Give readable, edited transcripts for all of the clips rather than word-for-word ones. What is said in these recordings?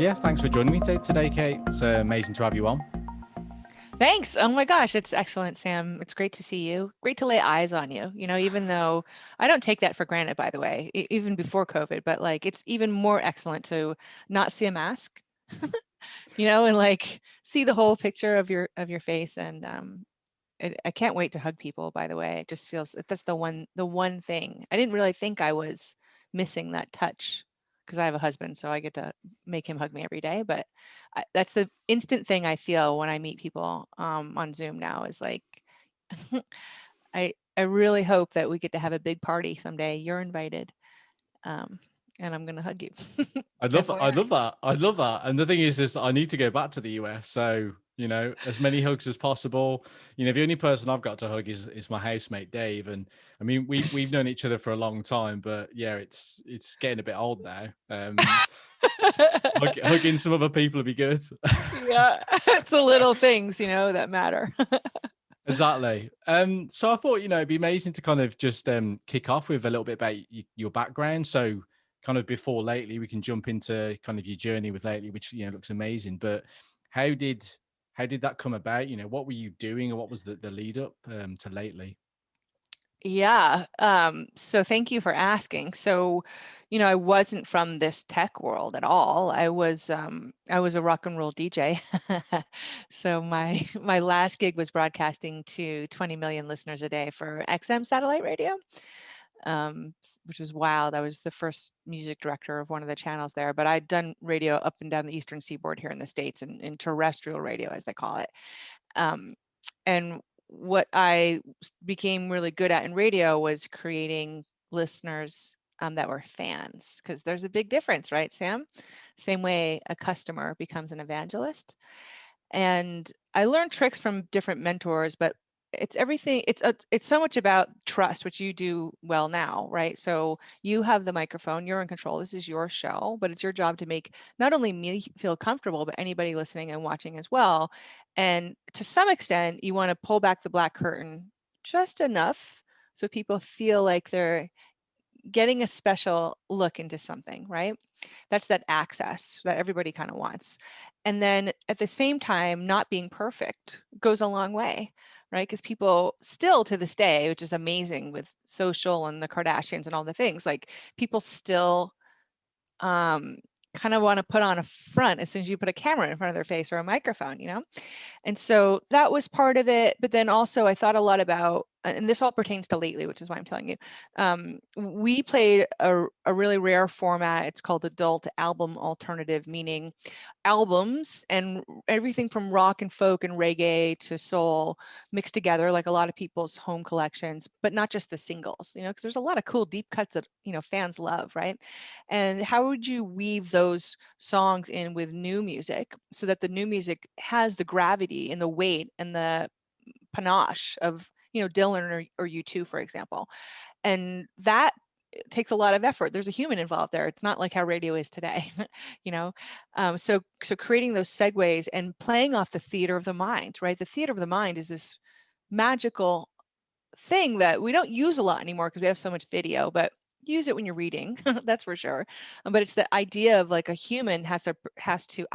yeah, thanks for joining me today, Kate. It's amazing to have you on. Thanks. Oh my gosh, it's excellent, Sam. It's great to see you. Great to lay eyes on you. Even though I don't take that for granted, by the way, even before COVID, but like it's even more excellent to not see a mask, and like see the whole picture of your face. And I can't wait to hug people, by the way. It just feels that's the one thing. I didn't really think I was missing that touch because I have a husband, so I get to make him hug me every day. But that's the instant thing I feel when I meet people on Zoom now is like, I really hope that we get to have a big party someday. You're invited, um, and I'm gonna hug you. I'd love that. I'd FYI. love that. I'd love that. And the thing is I need to go back to the US. So, as many hugs as possible. The only person I've got to hug is my housemate Dave. And I mean, we've known each other for a long time, but yeah, it's getting a bit old now. Hugging some other people would be good. Yeah, it's the little things, that matter. Exactly. So I thought, it'd be amazing to kind of just kick off with a little bit about your background. So kind of before Lately, we can jump into kind of your journey with Lately, which looks amazing. But how did how did that come about? What were you doing, or what was the lead up to Lately? Yeah. So thank you for asking. So, I wasn't from this tech world at all. I was a rock and roll DJ. So my last gig was broadcasting to 20 million listeners a day for XM satellite radio, which was wild. I was the first music director of one of the channels there, but I'd done radio up and down the Eastern Seaboard here in the States and in terrestrial radio, as they call it. Um, and what I became really good at in radio was creating listeners that were fans, because there's a big difference, right, Sam? Same way a customer becomes an evangelist. And I learned tricks from different mentors, but it's everything. It's so much about trust, which you do well now, right? So you have the microphone, you're in control. This is your show, but it's your job to make not only me feel comfortable, but anybody listening and watching as well. And to some extent, you want to pull back the black curtain just enough so people feel like they're getting a special look into something, right? That's that access that everybody kind of wants. And then at the same time, not being perfect goes a long way, right? Because people still to this day, which is amazing with social and the Kardashians and all the things, like people still um, kind of want to put on a front as soon as you put a camera in front of their face or a microphone. And so that was part of it. But then also, I thought a lot about, and this all pertains to Lately, which is why I'm telling you. We played a really rare format. It's called adult album alternative, meaning albums and everything from rock and folk and reggae to soul mixed together, like a lot of people's home collections, but not just the singles, because there's a lot of cool deep cuts that, fans love, right? And how would you weave those songs in with new music so that the new music has the gravity and the weight and the panache of, Dylan or U2, for example? And that takes a lot of effort. There's a human involved there. It's not like how radio is today, you know. So creating those segues and playing off the theater of the mind, right? The theater of the mind is this magical thing that we don't use a lot anymore because we have so much video, but use it when you're reading, that's for sure. But it's the idea of like a human has to.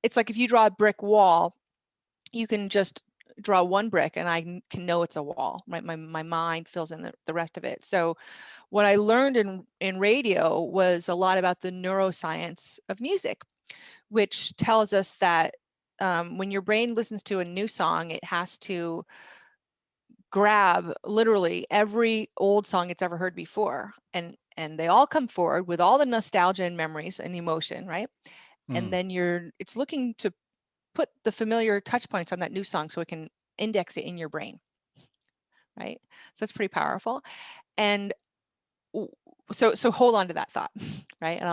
It's like if you draw a brick wall, you can just draw one brick and I can know it's a wall, right? My mind fills in the rest of it. So what I learned in radio was a lot about the neuroscience of music, which tells us that when your brain listens to a new song, it has to grab literally every old song it's ever heard before, and they all come forward with all the nostalgia and memories and emotion, right? And Mm. then it's looking to put the familiar touch points on that new song so it can index it in your brain, right? So that's pretty powerful. And so hold on to that thought, right? And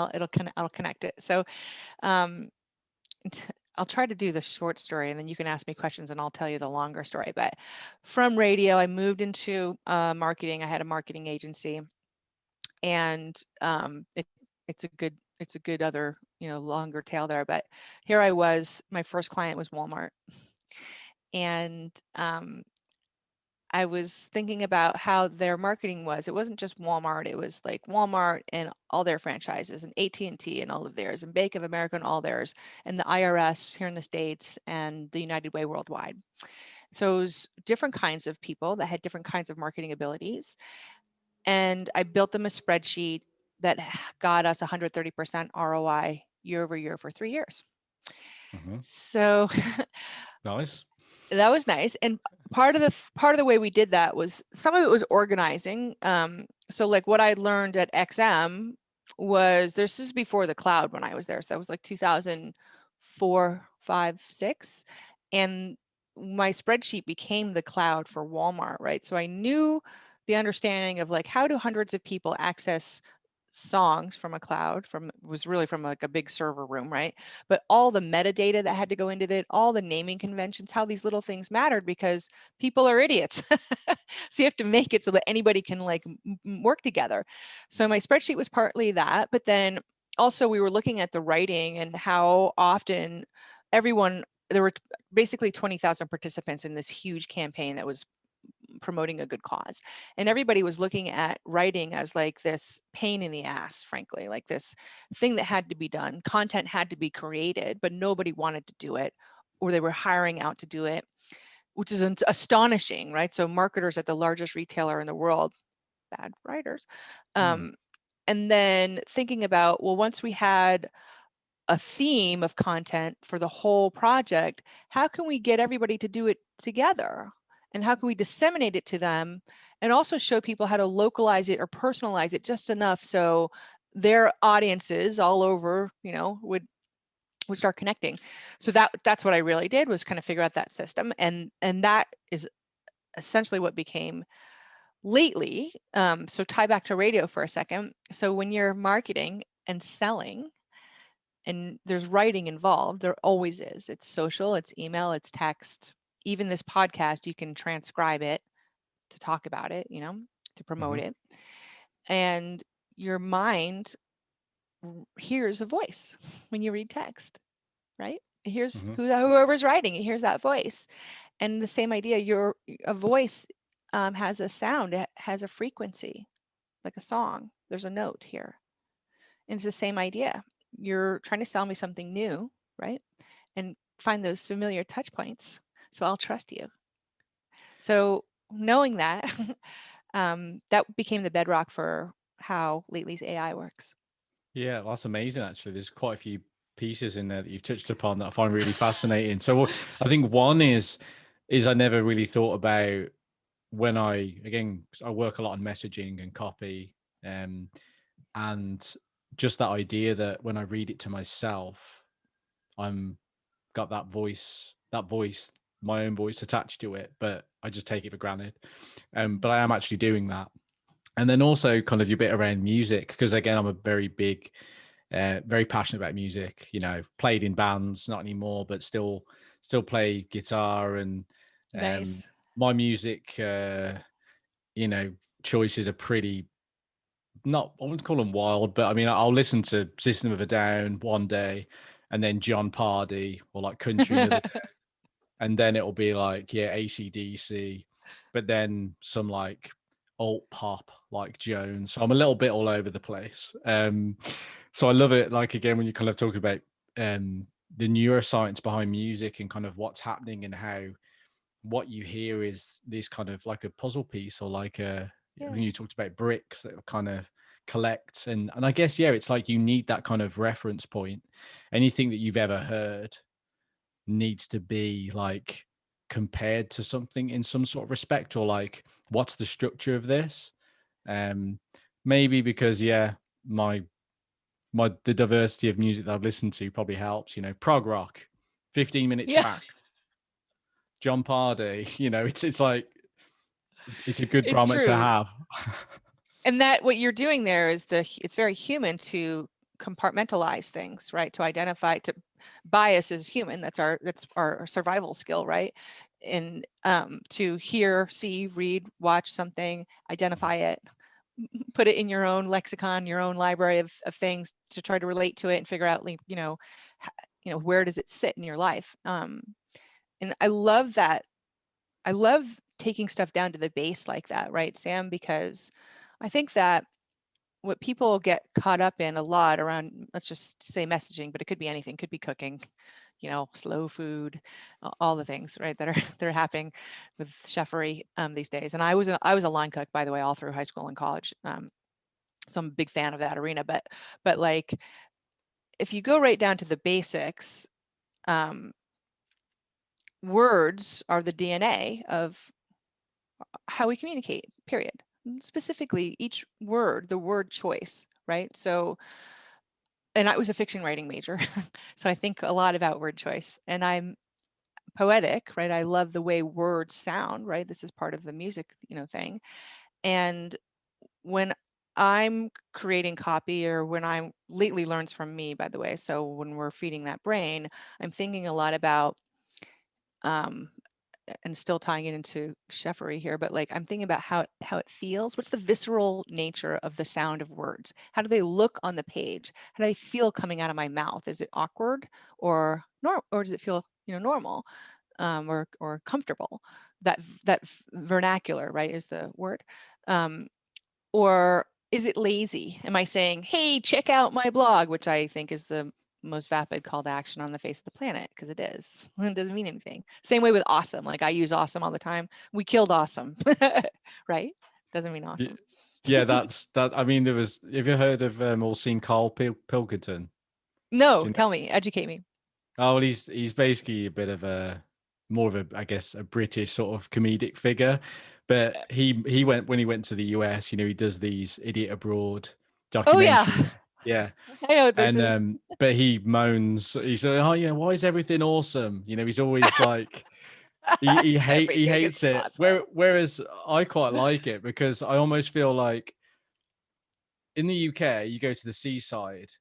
I'll connect it. So um, I'll try to do the short story, and then you can ask me questions, and I'll tell you the longer story. But from radio, I moved into marketing. I had a marketing agency, and it's a good other longer tail there. But here I was. My first client was Walmart, and I was thinking about how their marketing was. It wasn't just Walmart. It was like Walmart and all their franchises, and AT&T and all of theirs, and Bank of America and all theirs, and the IRS here in the States, and the United Way worldwide. So it was different kinds of people that had different kinds of marketing abilities. And I built them a spreadsheet that got us 130% ROI year over year for 3 years. Mhm. So Nice. that was nice. And part of the way we did that was, some of it was organizing. So like what I learned at XM was, this is before the cloud when I was there. So that was like 2004, 5, 6. And my spreadsheet became the cloud for Walmart, right? So I knew the understanding of like, how do hundreds of people access songs from a cloud, was really from like a big server room, right? But all the metadata that had to go into it, all the naming conventions, how these little things mattered, because people are idiots. So you have to make it so that anybody can like work together. So my spreadsheet was partly that, but then also we were looking at the writing and how often there were basically 20,000 participants in this huge campaign that was promoting a good cause, and everybody was looking at writing as like this pain in the ass, frankly, like this thing that had to be done. Content had to be created, but nobody wanted to do it, or they were hiring out to do it, which is astonishing, right? So marketers at the largest retailer in the world, bad writers. And then thinking about, well, once we had a theme of content for the whole project, how can we get everybody to do it together? And how can we disseminate it to them, and also show people how to localize it or personalize it just enough so their audiences all over, would start connecting. So that's what I really did, was kind of figure out that system. And that is essentially what became Lately. So tie back to radio for a second. So when you're marketing and selling, and there's writing involved, there always is. It's social, it's email, it's text. Even this podcast, you can transcribe it to talk about it, to promote Mhm. it. And your mind hears a voice when you read text, right? It hears Mhm. whoever's writing, it hears that voice. And the same idea, a voice has a sound, it has a frequency, like a song. There's a note here. And it's the same idea. You're trying to sell me something new, right? And find those familiar touch points. So I'll trust you. So knowing that, that became the bedrock for how Lately's AI works. Yeah, that's amazing. Actually, there's quite a few pieces in there that you've touched upon that I find really fascinating. So I think one is I never really thought about, when again, 'cause I work a lot on messaging and copy, and just that idea that when I read it to myself, I'm got that voice, my own voice attached to it, but I just take it for granted. But I am actually doing that. And then also kind of your bit around music, because again, I'm a very passionate about music. Played in bands, not anymore, but still play guitar, and Nice. my music, choices are pretty, not, I wouldn't call them wild, but I mean, I'll listen to System of a Down one day, and then John Pardy, or like country another day, and then it'll be like, yeah, AC/DC, but then some like alt pop like Jones. So I'm a little bit all over the place. So I love it. Like, again, when you kind of talk about the neuroscience behind music, and kind of what's happening, and how what you hear is this kind of like a puzzle piece, or like I Yeah. think you talked about bricks that kind of collect, and I guess, yeah, it's like you need that kind of reference point. Anything that you've ever heard needs to be like compared to something in some sort of respect, or like, what's the structure of this? um Maybe because, yeah, my the diversity of music that I've listened to probably helps. Prog rock, 15-minute Yeah, track, John Pardy. It's like, it's a good it's barometer to true. have. And that what you're doing there is it's very human to compartmentalize things, right? To identify, to bias is human. That's our survival skill, right? And to hear, see, read, watch something, identify it, put it in your own lexicon, your own library of things, to try to relate to it and figure out, where does it sit in your life. And I love that. I love taking stuff down to the base like that, right, Sam? Because I think that what people get caught up in a lot around, let's just say messaging, but it could be anything, could be cooking, slow food, all the things, right, that are that are happening with chefery these days. And I was a line cook, by the way, all through high school and college. So I'm a big fan of that arena. But like, if you go right down to the basics, words are the DNA of how we communicate, period. Specifically, each word, the word choice, right? So, and I was a fiction writing major, so I think a lot about word choice. And I'm poetic, right? I love the way words sound, right? This is part of the music, thing. And when I'm creating copy, or when I'm lately learns from me, by the way. So when we're feeding that brain, I'm thinking a lot about and still tying it into chefery here, but like I'm thinking about how it feels. What's the visceral nature of the sound of words? How do they look on the page? How do they feel coming out of my mouth? Is it awkward or does it feel normal or comfortable? That vernacular, right, is the word. Or is it lazy? Am I saying, hey, check out my blog, which I think is the most vapid call to action on the face of the planet, because it is. It doesn't mean anything. Same way with awesome. Like I use awesome all the time. We killed awesome, right? Doesn't mean awesome. Yeah, that's that. I mean, have you heard of or seen Carl Pilkington? No, tell me, educate me. Oh, well, he's basically a bit of more of a, I guess, a British sort of comedic figure. But he went when he went to the US, he does these Idiot Abroad Oh yeah. documentaries. Yeah. I know what this is. And but he moans, he said, oh, why is everything awesome? He's always like he hates it. Awesome. Whereas I quite like it, because I almost feel like in the UK you go to the seaside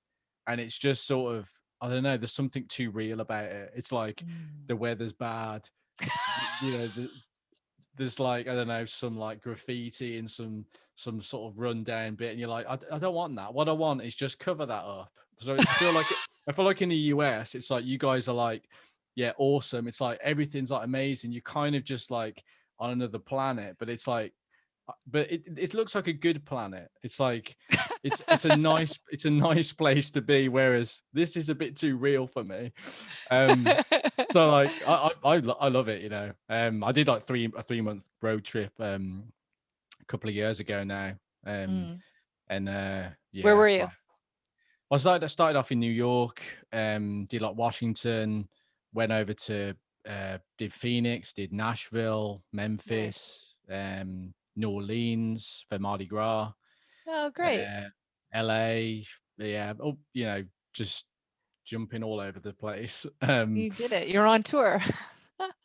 and it's just sort of, I don't know, there's something too real about it. It's like the weather's bad, there's like, I don't know, some like graffiti and some sort of rundown bit, and you're like, I don't want that. What I want is just cover that up. So I feel like in the US it's like you guys are like, yeah, awesome, it's like everything's like amazing, you're kind of just like on another planet, but it's like, but it looks like a good planet. It's like it's a nice place to be, whereas this is a bit too real for me. So like I love it. I did like a 3-month road trip a couple of years ago now. And yeah, where were you? I started off in New York, did like Washington, went over to did Phoenix, did Nashville, Memphis, New Orleans for Mardi Gras. Oh, great. LA, yeah, just jumping all over the place. You did it. You're on tour.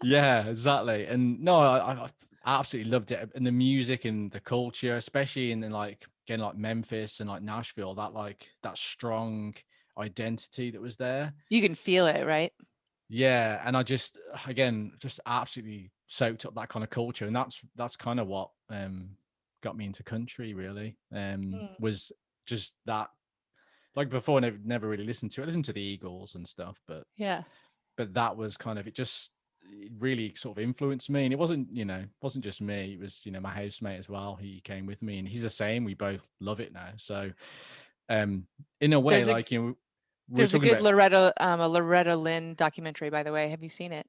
Yeah, exactly. And no, I absolutely loved it, and the music and the culture, especially in like again like Memphis and like Nashville, that strong identity that was there. You can feel it, right? Yeah, and I just absolutely soaked up that kind of culture, and that's kind of what got me into country really. Was just that, like before I never really listened to it. I listened to the Eagles and stuff, but that was kind of, it really sort of influenced me. And it wasn't just me, it was my housemate as well. He came with me and he's the same. We both love it now. So in a way, there's a good Loretta Lynn documentary, by the way. Have you seen it?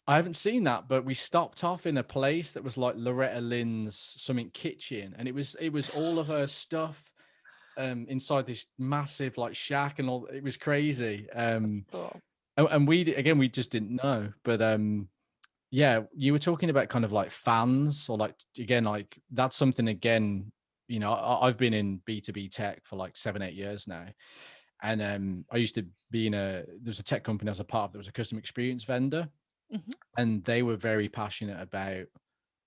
I haven't seen that, but we stopped off in a place that was like Loretta Lynn's something kitchen, and it was all of her stuff inside this massive like shack and all. It was crazy. Cool. And we just didn't know. But yeah, you were talking about kind of like fans, or like, again, like that's something, again, I've been in B2B tech for like 7-8 years now. And I used to be there's a tech company I was a part of that was a customer experience vendor. And they were very passionate about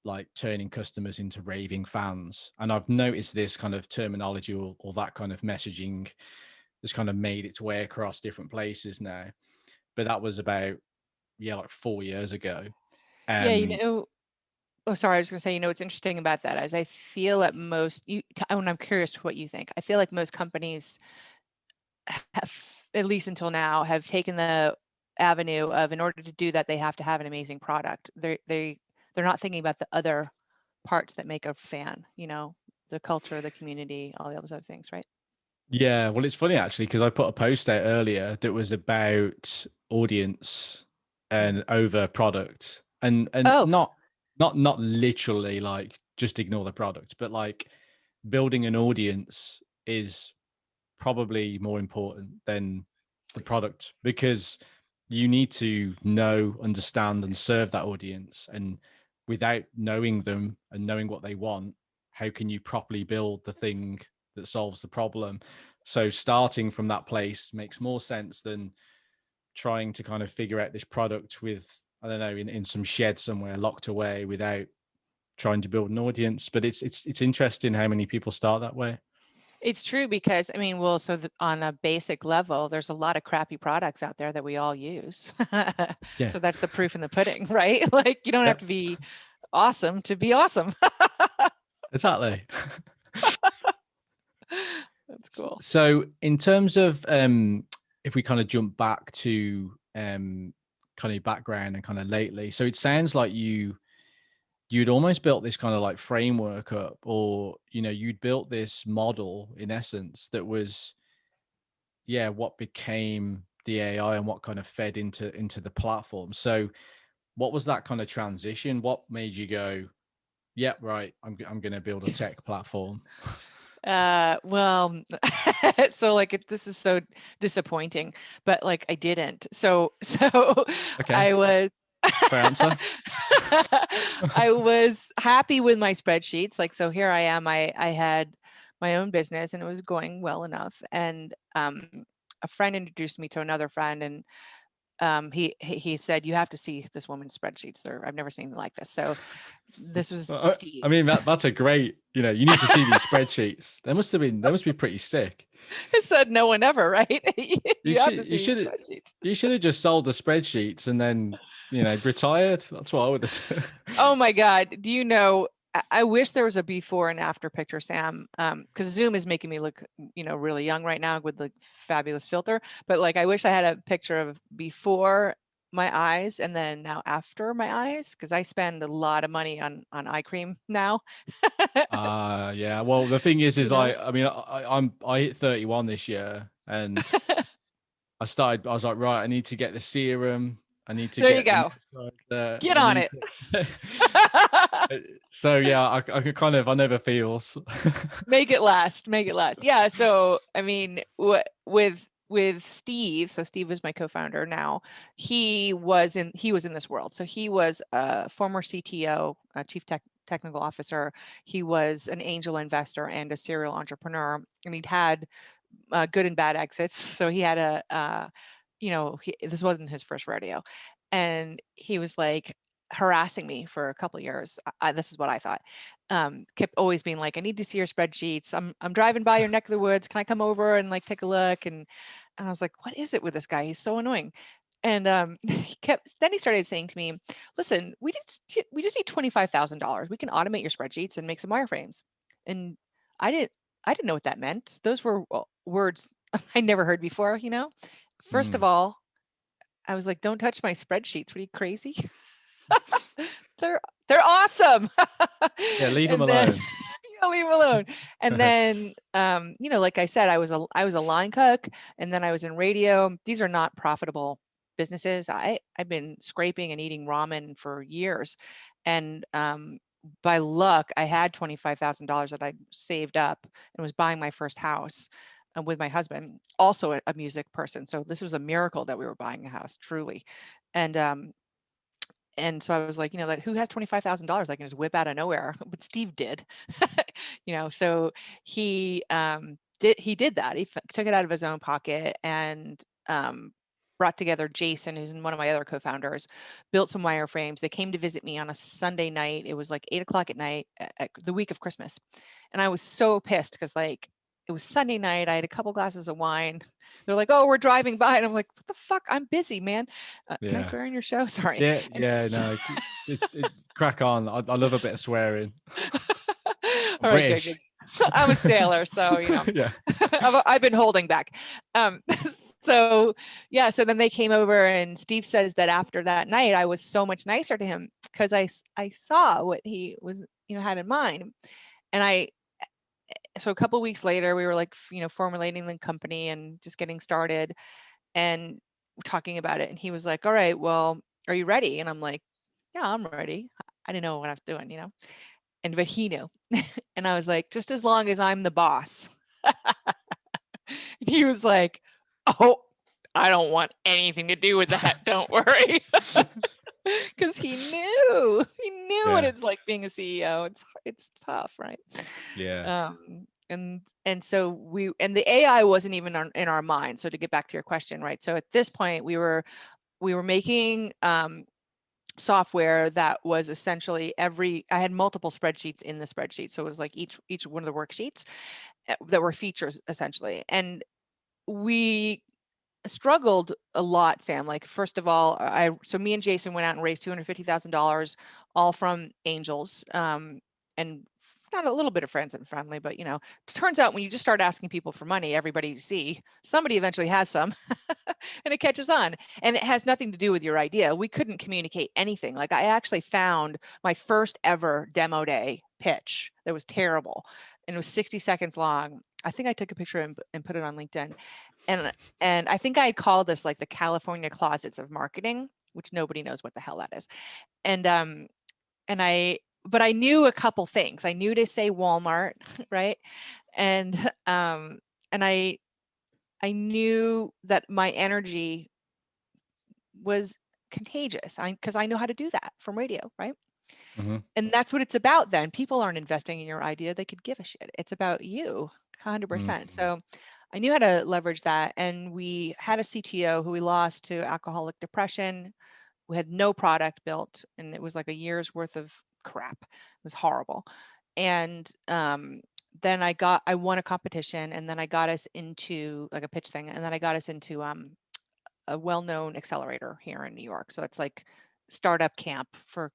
like turning customers into raving fans. And I've noticed this kind of terminology or that kind of messaging has kind of made its way across different places now. But that was about, like 4 years ago. Yeah, oh, sorry, I was going to say, what's interesting about that is I feel that and I'm curious what you think. I feel like most companies have, at least until now, have taken the avenue of, in order to do that, they have to have an amazing product. They're they're not thinking about the other parts that make a fan, the culture, the community, all the other things, right? Yeah, well, it's funny actually because I put a post out earlier that was about audience and over product, and Oh, not literally like just ignore the product, but like building an audience is probably more important than the product, because you need to know, understand, and serve that audience. And without knowing them and knowing what they want, how can you properly build the thing that solves the problem? So starting from that place makes more sense than trying to kind of figure out this product with, I don't know, in some shed somewhere locked away without trying to build an audience. But it's interesting how many people start that way. it's true, because I mean, well, so on a basic level, there's a lot of crappy products out there that we all use. Yeah. So that's the proof in the pudding, right? Like, you don't have Yep. to be awesome to be awesome. Exactly. That's cool. So in terms of if we kind of jump back to kind of background and kind of lately, so it sounds like you'd almost built this kind of like framework up, or you'd built this model in essence that was, yeah, what became the AI and what kind of fed into the platform. So what was that kind of transition? What made you go, yeah, right, I'm going to build a tech platform? Well, so like this is so disappointing, but like I didn't. So Okay, I was fair answer. I was happy with my spreadsheets. Like, so here I am. I had my own business and it was going well enough. And a friend introduced me to another friend, and he said, you have to see this woman's spreadsheets. I've never seen anything like this. So this was I Steve. mean, that's a great, you need to see these spreadsheets. They must be pretty sick. I said no one ever, right? You You have should, to you see these should, spreadsheets. you should have just sold the spreadsheets and then, retired. That's what I would have. Oh my God. Do you know, I wish there was a before and after picture, Sam, because Zoom is making me look, really young right now with the fabulous filter. But like, I wish I had a picture of before my eyes and then now after my eyes, because I spend a lot of money on eye cream now. Yeah. Well, the thing is, You know? I mean, I hit 31 this year, and I was like, right, I need to get the serum. I need to There you get the go. moisturizer. Get I on need it. to. So yeah, I could kind of, I never feels. Make it last. Make it last. Yeah. So I mean, with Steve. So Steve is my co-founder now. He was in this world. So he was a former CTO, a chief technical officer. He was an angel investor and a serial entrepreneur, and he'd had good and bad exits. So he had this wasn't his first rodeo, and he was like harassing me for a couple of years. This is what I thought. Kept always being like, I need to see your spreadsheets. I'm driving by your neck of the woods. Can I come over and like take a look? And I was like, what is it with this guy? He's so annoying. And then he started saying to me, listen, we just need $25,000. We can automate your spreadsheets and make some wireframes. And I didn't know what that meant. Those were words I never heard before, First of Mm. all, I was like, don't touch my spreadsheets. What are you, crazy? They're awesome. Yeah, leave them And then alone. leave them alone. And then like I said, I was a line cook, and then I was in radio. These are not profitable businesses. I've been scraping and eating ramen for years. And by luck, I had $25,000 that I saved up and was buying my first house with my husband, also a music person. So this was a miracle that we were buying a house, truly. And so I was like, that who has $25,000 I can just whip out of nowhere? But Steve did, So he did that. He took it out of his own pocket and brought together Jason, who's one of my other co-founders, built some wireframes. They came to visit me on a Sunday night. It was like 8 o'clock at night, at the week of Christmas, and I was so pissed because like it was Sunday night. I had a couple glasses of wine. They're like, "Oh, we're driving by," and I'm like, "What the fuck? I'm busy, man. Can I Yeah. swear in your show? Sorry." Yeah. And Yeah. No, crack on. I love a bit of swearing. I'm all right, good, British. good. I'm a sailor, so Yeah. I've been holding back. Um, So yeah, so then they came over, and Steve says that after that night, I was so much nicer to him because I saw what he was, had in mind. And so a couple weeks later, we were like, formulating the company and just getting started and talking about it. And he was like, all right, well, are you ready? And I'm like, yeah, I'm ready. I didn't know what I was doing, but he knew. And I was like, just as long as I'm the boss. And he was like, oh, I don't want anything to do with that. Don't worry. Because he knew what Yeah. it's like being a CEO. It's tough, right? Yeah. And so the AI wasn't even in our mind. So to get back to your question, right? So at this point, we were making software that was essentially I had multiple spreadsheets in the spreadsheet. So it was like each one of the worksheets that were features essentially. And we struggled a lot, Sam. Like, first of all, so me and Jason went out and raised $250,000, all from angels, and not a little bit of friends and family, but it turns out when you just start asking people for money, everybody you see, somebody eventually has some, and it catches on. And it has nothing to do with your idea. We couldn't communicate anything. Like, I actually found my first ever demo day pitch that was terrible, and it was 60 seconds long. I think I took a picture and put it on LinkedIn. And I think I called this like the California closets of marketing, which nobody knows what the hell that is. And but I knew a couple things. I knew to say Walmart, right? And and I knew that my energy was contagious. Because I know how to do that from radio, right? Mm-hmm. And that's what it's about then. People aren't investing in your idea. They could give a shit. It's about you, 100%. Mm-hmm. So I knew how to leverage that. And we had a CTO who we lost to alcoholic depression. We had no product built, and it was like a year's worth of crap. It was horrible. And then I won a competition, and then I got us into like a pitch thing. And then I got us into a well-known accelerator here in New York. So it's like startup camp for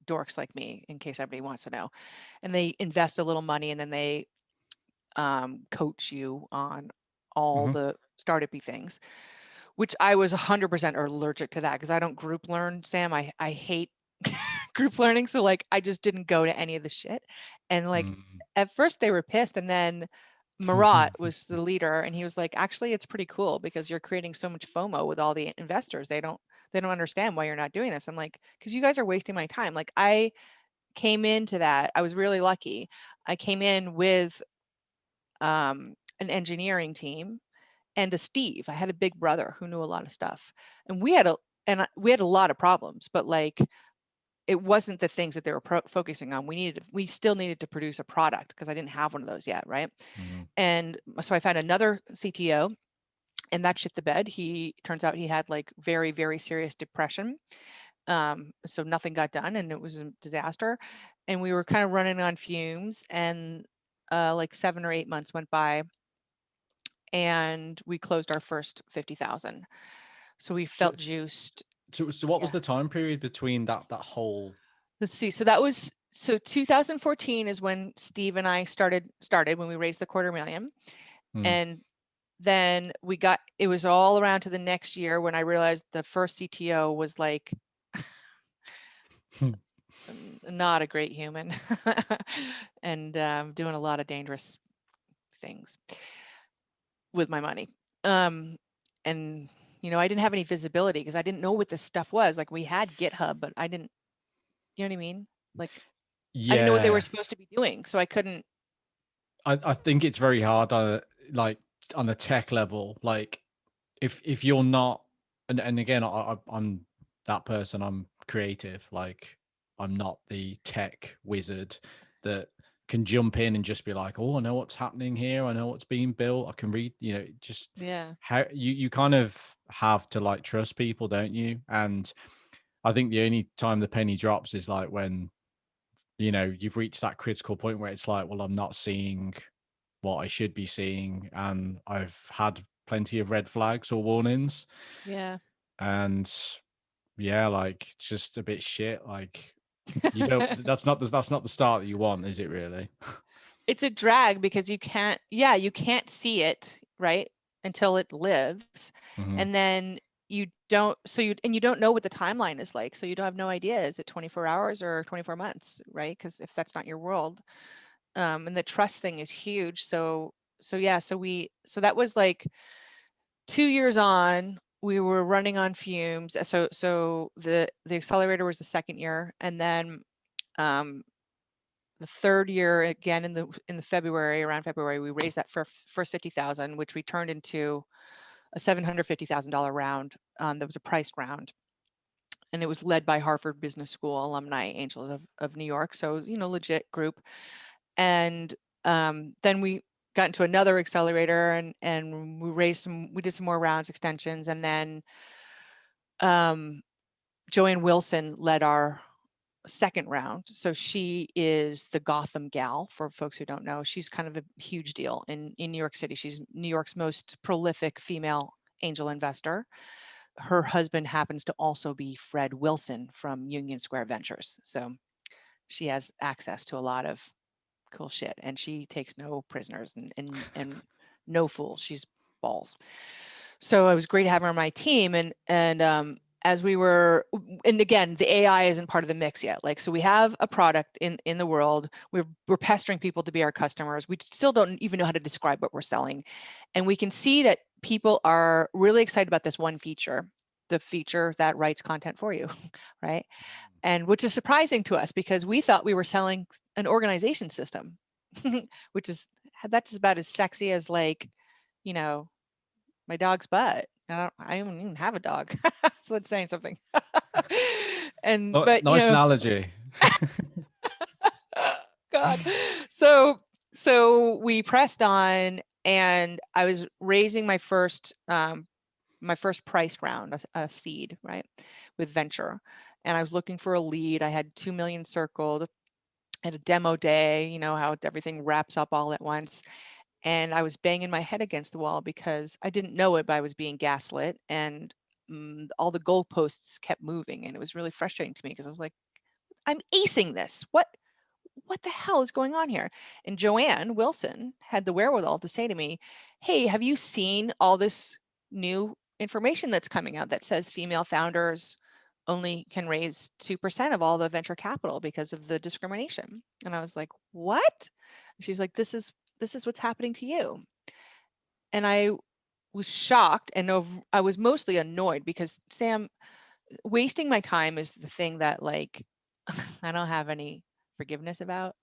dorks like me, in case everybody wants to know. And they invest a little money, and then they coach you on all Mm-hmm. the startup-y things, which I was 100% allergic to that because I don't group learn, Sam. I hate group learning. So like, I just didn't go to any of the shit. And like, at first they were pissed, and then Marat was the leader, and he was like, actually, it's pretty cool because you're creating so much FOMO with all the investors. They don't understand why you're not doing this. I'm like, because you guys are wasting my time. Like, I came into that. I was really lucky. I came in with an engineering team and a Steve. I had a big brother who knew a lot of stuff, and we had a lot of problems, but like, it wasn't the things that they were focusing on. We still needed to produce a product because I didn't have one of those yet, right? Mm-hmm. And so I found another CTO, and that shit the bed. Turns out he had like very, very serious depression. So nothing got done, and it was a disaster. And we were kind of running on fumes, and like 7 or 8 months went by, and we closed our first 50,000. So we So, felt juiced. so what was Yeah. the time period between that whole? Let's see. So 2014 is when Steve and I started when we raised the $250,000. Mm. And then it was all around to the next year when I realized the first CTO was like not a great human and doing a lot of dangerous things with my money. And I didn't have any visibility because I didn't know what this stuff was. Like, we had GitHub, but I didn't, you know what I mean? Like, I didn't know what they were Yeah, supposed to be doing. So I couldn't. I think it's very hard on a tech level. Like, if you're not, and again, I'm that person. I'm creative. Like, I'm not the tech wizard that can jump in and just be like, oh, I know what's happening here. I know what's being built. I can read. Just Yeah. how you kind of have to like trust people, don't you? And I think the only time the penny drops is like when you've reached that critical point where it's like, well, I'm not seeing what I should be seeing, and I've had plenty of red flags or warnings, Yeah. and yeah, like, it's just a bit shit. Like, you don't. That's not the start that you want, is it really? It's a drag because you can't see it, right? until it lives. Mhm. And then you don't, and you don't know what the timeline is like. So you don't have no idea, is it 24 hours or 24 months, right? Because if that's not your world, and the trust thing is huge. So yeah, so that was like 2 years on, we were running on fumes. So the accelerator was the second year, and then the third year, again in the February, around February, we raised that first 50,000, which we turned into a $750,000 round. That was a priced round, and it was led by Harvard Business School alumni angels of New York. So legit group. And then we got into another accelerator, and we did some more rounds, extensions, and then Joanne Wilson led our second round. So she is the Gotham gal, for folks who don't know. She's kind of a huge deal in New York City. She's New York's most prolific female angel investor. Her husband happens to also be Fred Wilson from Union Square Ventures. So she has access to a lot of cool shit, and she takes no prisoners and no fools. She's balls. So it was great having her on my team, and as we were, and again, the AI isn't part of the mix yet. Like, so we have a product in the world. We're pestering people to be our customers. We still don't even know how to describe what we're selling, and we can see that people are really excited about this one feature, the feature that writes content for you, right? And which is surprising to us because we thought we were selling an organization system, which is, that's about as sexy as, like, my dog's butt. I don't even have a dog. So that's saying something. But Nice analogy. God. So we pressed on, and I was raising my first price round, a seed, right, with venture. And I was looking for a lead. I had 2 million circled at a demo day, how everything wraps up all at once. And I was banging my head against the wall because I didn't know it, but I was being gaslit, and all the goalposts kept moving, and it was really frustrating to me because I was like, I'm acing this. What the hell is going on here? And Joanne Wilson had the wherewithal to say to me, hey, have you seen all this new information that's coming out that says female founders only can raise 2% of all the venture capital because of the discrimination? And I was like, what? She's like, this is what's happening to you. And I was shocked, and I was mostly annoyed because, Sam, wasting my time is the thing that, like, I don't have any forgiveness about,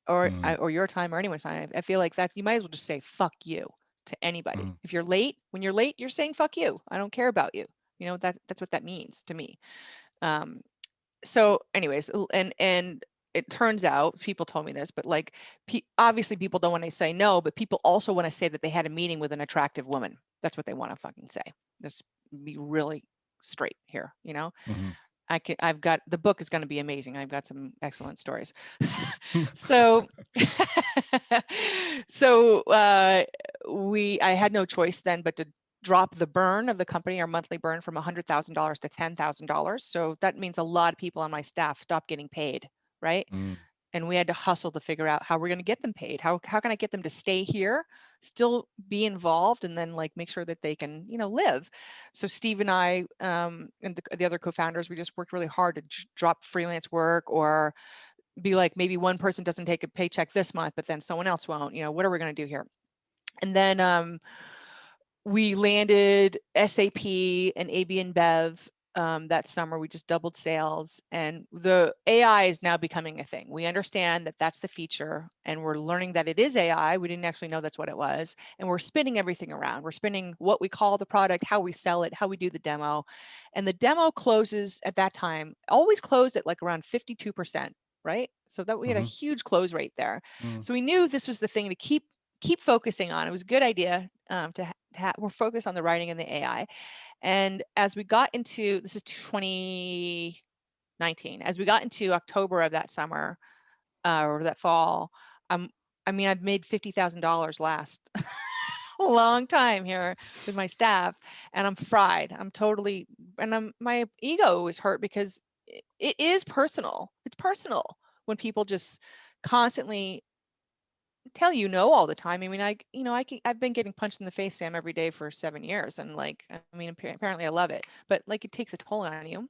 or Mm, or your time or anyone's time. I feel like that you might as well just say fuck you to anybody. mm, If you're late, when you're late, you're saying fuck you. I don't care about you. That's what that means to me. Um, so anyways, and it turns out, people told me this, but like, obviously people don't want to say no, but people also want to say that they had a meeting with an attractive woman. That's what they want to fucking say. Just be really straight here, mhm. I've got, the book is going to be amazing. I've got some excellent stories. So, so I had no choice then but to drop the burn of the company, our monthly burn, from $100,000 to $10,000. So that means a lot of people on my staff stopped getting paid, right? Mm, And we had to hustle to figure out how we're going to get them paid. How can I get them to stay here, still be involved, and then, like, make sure that they can, live. So Steve and I, and the other co-founders, we just worked really hard to drop freelance work, or be like, maybe one person doesn't take a paycheck this month, but then someone else won't. What are we going to do here? And then we landed SAP and AB InBev that summer. We just doubled sales, and the AI is now becoming a thing. We understand that that's the feature, and we're learning that it is AI. We didn't actually know that's what it was, and we're spinning everything around. We're spinning what we call the product, how we sell it, how we do the demo, and the demo closes at that time, always closed at like around 52%, right? So that we had a mhm, huge close rate there. mm, So we knew this was the thing to keep focusing on. It was a good idea we're focused on the writing and the AI. And as we got into, this is 2019, as we got into October of that summer, or that fall, I've made $50,000 last a long time here with my staff, and I'm fried. I'm totally, and my ego is hurt because it is personal. It's personal when people just constantly tell you no all the time. I mean, I've been getting punched in the face, Sam, every day for 7 years, and like, I mean, apparently I love it, but like, it takes a toll on you.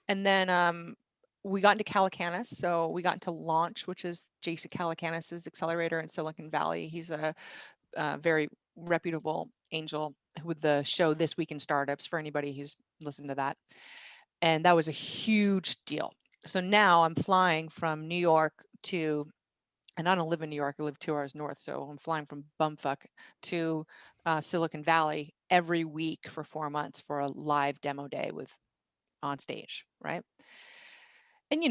And then we got into Calacanis, so we got into Launch, which is Jason Calacanis's accelerator in Silicon Valley. He's a very reputable angel with the show This Week in Startups, for anybody who's listened to that. And that was a huge deal. So now I'm flying from New York to, and I don't live in New York, I live 2 hours north. So I'm flying from bumfuck to Silicon Valley every week for 4 months for a live demo day with on stage, right? And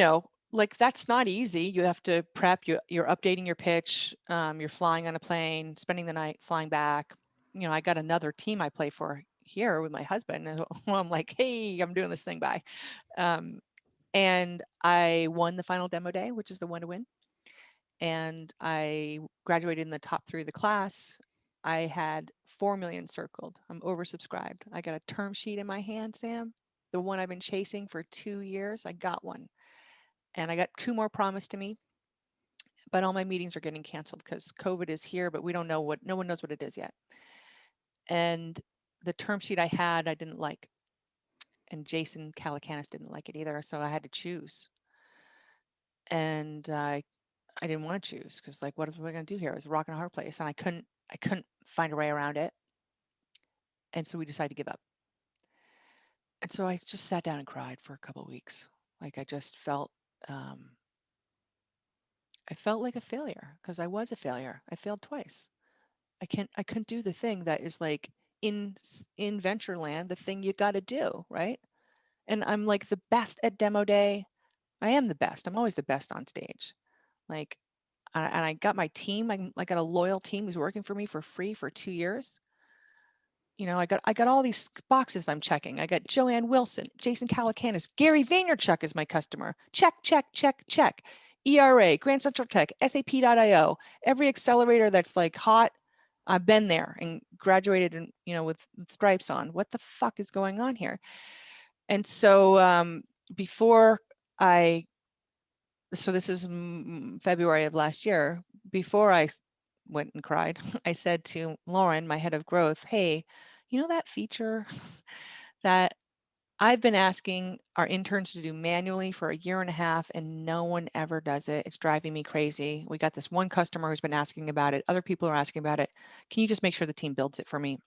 like, that's not easy. You have to prep, you're updating your pitch, you're flying on a plane, spending the night, flying back. I got another team I play for here with my husband, and I'm like, hey, I'm doing this thing, bye. And I won the final demo day, which is the one to win. And I graduated in the top 3 of the class. I had 4 million circled. I'm oversubscribed. I got a term sheet in my hand, Sam, the one I've been chasing for 2 years. I got one. And I got 2 more promised to me, but all my meetings are getting canceled because COVID is here, but no one knows what it is yet. And the term sheet I had, I didn't like. And Jason Calacanis didn't like it either. So I had to choose. And I didn't want to choose because, like, what am I going to do here? It was a rock and a hard place. And I couldn't find a way around it. And so we decided to give up. And so I just sat down and cried for a couple of weeks. Like, I just felt, I felt like a failure because I was a failure. I failed twice. I couldn't do the thing that is like in venture land, the thing you got to do, right? And I'm like the best at demo day. I am the best. I'm always the best on stage. Like, and I got my team. I got a loyal team who's working for me for free for 2 years. I got all these boxes I'm checking. I got Joanne Wilson, Jason Calacanis, Gary Vaynerchuk is my customer. Check, check, check, check. ERA, Grand Central Tech, SAP.io, every accelerator that's like hot, I've been there and graduated and with stripes on. What the fuck is going on here? And so before so this is February of last year, before I went and cried, I said to Lauren, my head of growth, hey, that feature that I've been asking our interns to do manually for 1.5 years and no one ever does it. It's driving me crazy. We got this one customer who's been asking about it. Other people are asking about it. Can you just make sure the team builds it for me?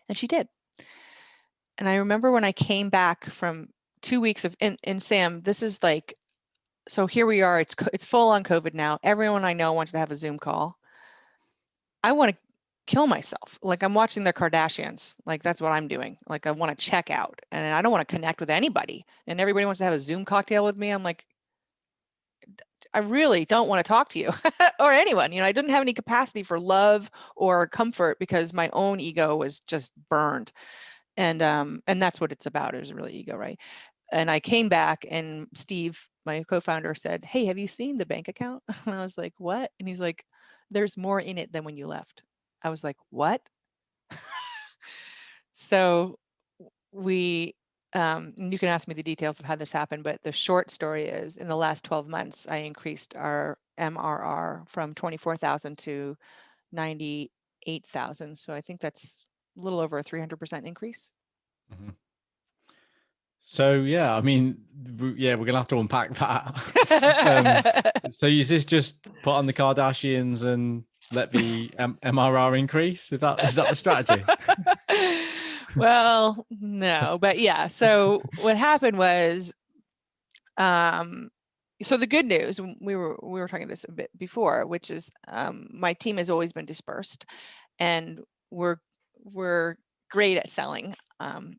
And she did. And I remember when I came back from 2 weeks of, and Sam, this is like, so here we are, it's full on COVID now. Everyone I know wants to have a Zoom call. I want to kill myself. Like, I'm watching the Kardashians. Like, that's what I'm doing. Like, I want to check out and I don't want to connect with anybody. And everybody wants to have a Zoom cocktail with me. I'm like, I really don't want to talk to you or anyone. I didn't have any capacity for love or comfort because my own ego was just burned. And that's what it's about, is really ego, right? And I came back and Steve, my co-founder, said, hey, have you seen the bank account? And I was like, what? And he's like, there's more in it than when you left. I was like, what? So we, you can ask me the details of how this happened, but the short story is, in the last 12 months, I increased our MRR from 24,000 to 98,000. So I think that's a little over a 300% increase. Mm-hmm. So yeah, I mean, yeah, we're gonna have to unpack that. So is this just put on the Kardashians and let the MRR increase? Is that the strategy? Well, no, but yeah. So what happened was, so the good news, we were talking this a bit before, which is my team has always been dispersed, and we're great at selling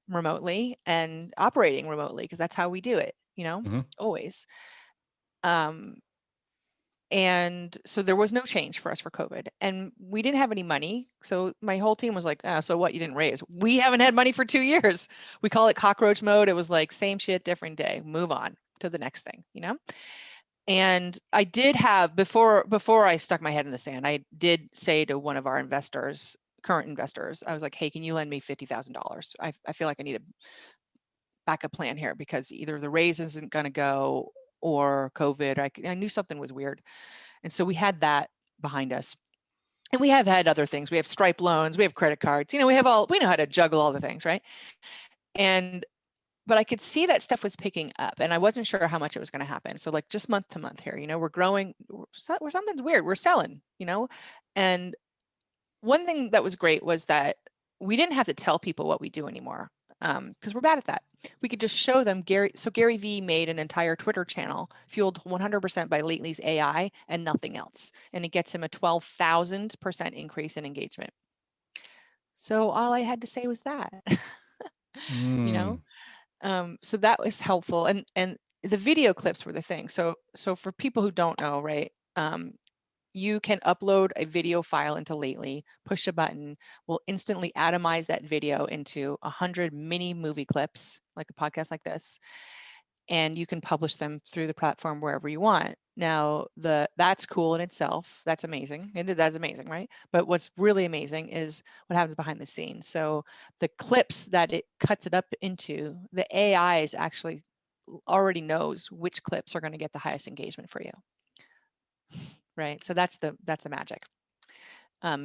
remotely and operating remotely because that's how we do it, Mm-hmm. always. And so there was no change for us for COVID, and we didn't have any money. So my whole team was like, so what, you didn't raise? We haven't had money for 2 years. We call it cockroach mode. It was like, same shit, different day, move on to the next thing, And I did have, before I stuck my head in the sand, I did say to one of our current investors, I was like, hey, can you lend me $50,000? I feel like I need a backup plan here because either the raise isn't going to go or COVID. I knew something was weird. And so we had that behind us. And we have had other things. We have Stripe loans, we have credit cards, we have we know how to juggle all the things, right? But I could see that stuff was picking up, and I wasn't sure how much it was going to happen. So like just month to month here, we're growing, something's weird, we're selling, and one thing that was great was that we didn't have to tell people what we do anymore, because we're bad at that. We could just show them Gary. So Gary Vee made an entire Twitter channel fueled 100% by Lately's AI and nothing else. And it gets him a 12,000% increase in engagement. So all I had to say was that, so that was helpful. And the video clips were the thing. So for people who don't know, right, you can upload a video file into Lately, push a button, will instantly atomize that video into 100 mini movie clips, like a podcast like this, and you can publish them through the platform wherever you want. Now, that's cool in itself. That's amazing. And that's amazing, right? But what's really amazing is what happens behind the scenes. So the clips that it cuts it up into, the AI is actually already knows which clips are going to get the highest engagement for you. Right. So that's the magic.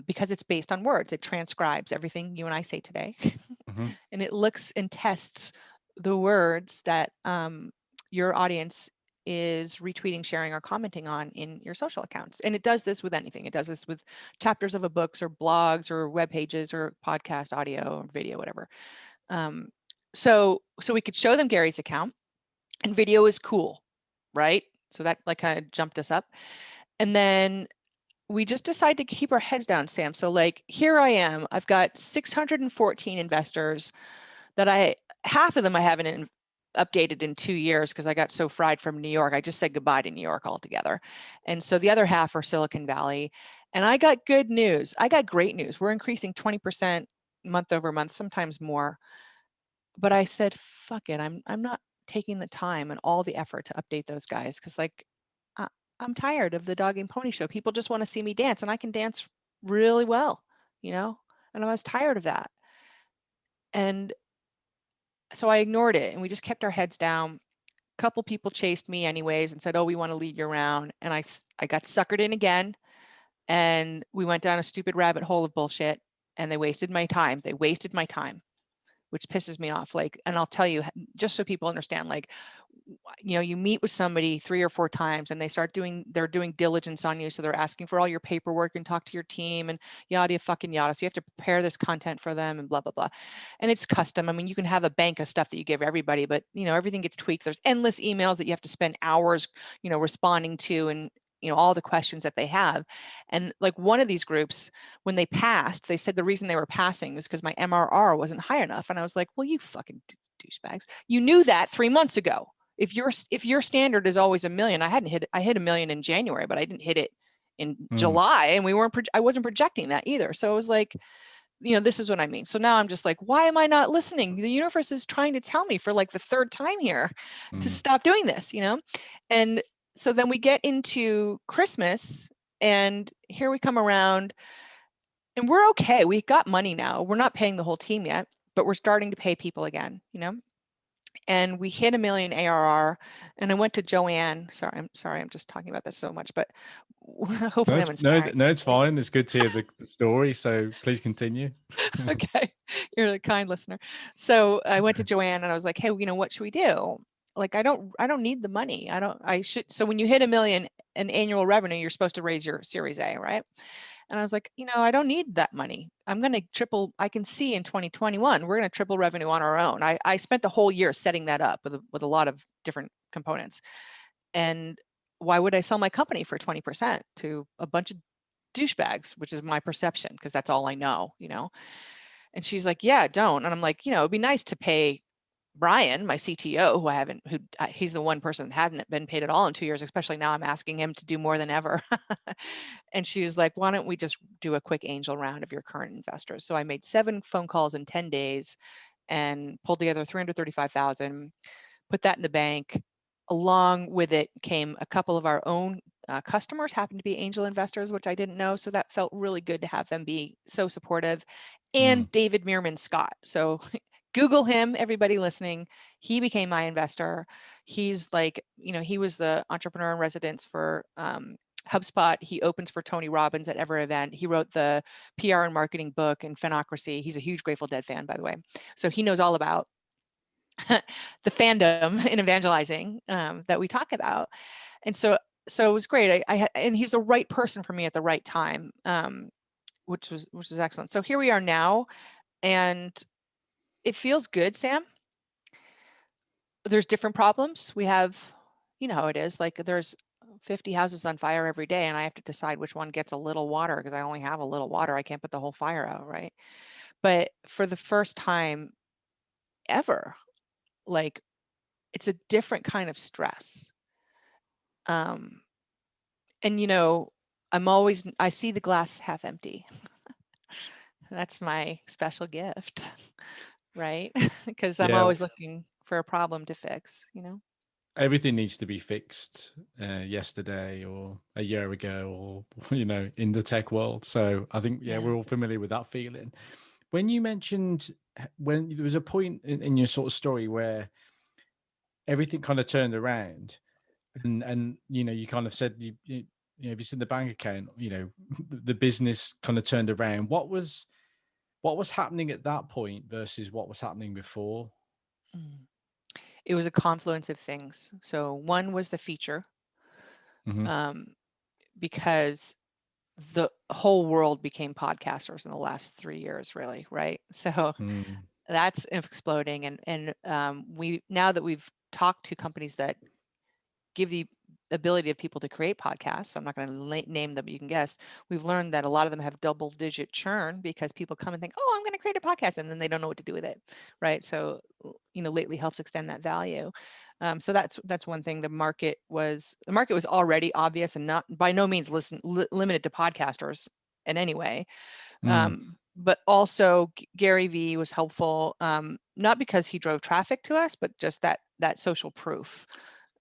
Because it's based on words, it transcribes everything you and I say today, and it looks and tests the words that your audience is retweeting, sharing, or commenting on in your social accounts. And it does this with anything. It does this with chapters of a books or blogs or web pages or podcast, audio, or video, whatever. So we could show them Gary's account, and video is cool, right? So that like kind of jumped us up. And then we just decided to keep our heads down, Sam. So like, here I am, I've got 614 investors that half of them I haven't updated in 2 years because I got so fried from New York. I just said goodbye to New York altogether. And so the other half are Silicon Valley. And I got good news. I got great news. We're increasing 20% month over month, sometimes more. But I said, fuck it. I'm not taking the time and all the effort to update those guys because like, I'm tired of the dog and pony show. People just want to see me dance, and I can dance really well, and I was tired of that. And so I ignored it, and we just kept our heads down. A couple people chased me anyways and said, oh, we want to lead you around. And I got suckered in again, and we went down a stupid rabbit hole of bullshit, and they wasted my time. Which pisses me off. Like, and I'll tell you, just so people understand, like, you meet with somebody 3 or 4 times and they're doing diligence on you. So they're asking for all your paperwork and talk to your team and yada fucking yada. So you have to prepare this content for them and blah, blah, blah. And it's custom. I mean, you can have a bank of stuff that you give everybody, but everything gets tweaked. There's endless emails that you have to spend hours, responding to, and all the questions that they have. And like one of these groups, when they passed, they said the reason they were passing was because my MRR wasn't high enough. And I was like, well, you fucking douchebags. You knew that 3 months ago. If your standard is always $1 million, I hit $1 million in January, but I didn't hit it in July, and I wasn't projecting that either. So it was like, this is what I mean. So now I'm just like, why am I not listening? The universe is trying to tell me for like the 3rd time here to stop doing this, And so then we get into Christmas, and here we come around, and we're okay. We got money now. We're not paying the whole team yet, but we're starting to pay people again, And we hit $1 million ARR, and I went to Joanne. I'm sorry, I'm just talking about this so much, but hopefully I'm inspiring. No, it's fine. It's good to hear the story. So please continue. Okay, you're a kind listener. So I went to Joanne and I was like, hey, what should we do? Like, I don't need the money. So when you hit $1 million in annual revenue, you're supposed to raise your Series A, right? And I was like, I don't need that money. I'm going to triple. I can see in 2021, we're going to triple revenue on our own. I spent the whole year setting that up with a lot of different components. And why would I sell my company for 20% to a bunch of douchebags, which is my perception, because that's all I know, And she's like, yeah, don't. And I'm like, it'd be nice to pay Brian, my CTO, he's the one person that hasn't been paid at all in 2 years, especially now I'm asking him to do more than ever. And she was like, why don't we just do a quick angel round of your current investors? So I made 7 phone calls in 10 days and pulled together 335,000, put that in the bank. Along with it came a couple of our own customers, happened to be angel investors, which I didn't know. So that felt really good to have them be so supportive. And David Meerman Scott. So Google him, everybody listening. He became my investor. He's like, he was the entrepreneur in residence for HubSpot. He opens for Tony Robbins at every event. He wrote the PR and marketing book and Fanocracy. He's a huge Grateful Dead fan, by the way. So he knows all about the fandom in evangelizing that we talk about. And so it was great. And he's the right person for me at the right time, which is excellent. So here we are now, and it feels good, Sam. There's different problems. We have, you know how it is, like there's 50 houses on fire every day, and I have to decide which one gets a little water because I only have a little water. I can't put the whole fire out, right? But for the first time ever, like it's a different kind of stress. And you know, I see the glass half empty. That's my special gift, right? Because I'm Yeah, always looking for a problem to fix, you know? everything needs to be fixed yesterday or a year ago, or you know, in the tech world. So I think Yeah. we're all familiar with that feeling. When you mentioned when there was a point in your sort of story where everything kind of turned around, and you know, you kind of said you know, if you said the bank account, you know, the business kind of turned around. What was happening at that point versus what was happening before? Mm. It was a confluence of things. So one was the feature, Mm-hmm. because the whole world became podcasters in the last 3 years, really, right? So Mm. that's exploding, and we, now that we've talked to companies that give the ability of people to create podcasts, I'm not going to name them, but you can guess, we've learned that a lot of them have double-digit churn because people come and think, oh, I'm going to create a podcast, and then they don't know what to do with it, right? So, you know, Lately helps extend that value. So that's one thing. The market was already obvious and not by no means limited to podcasters in any way. Mm. But also Gary Vee was helpful, not because he drove traffic to us, but just that social proof.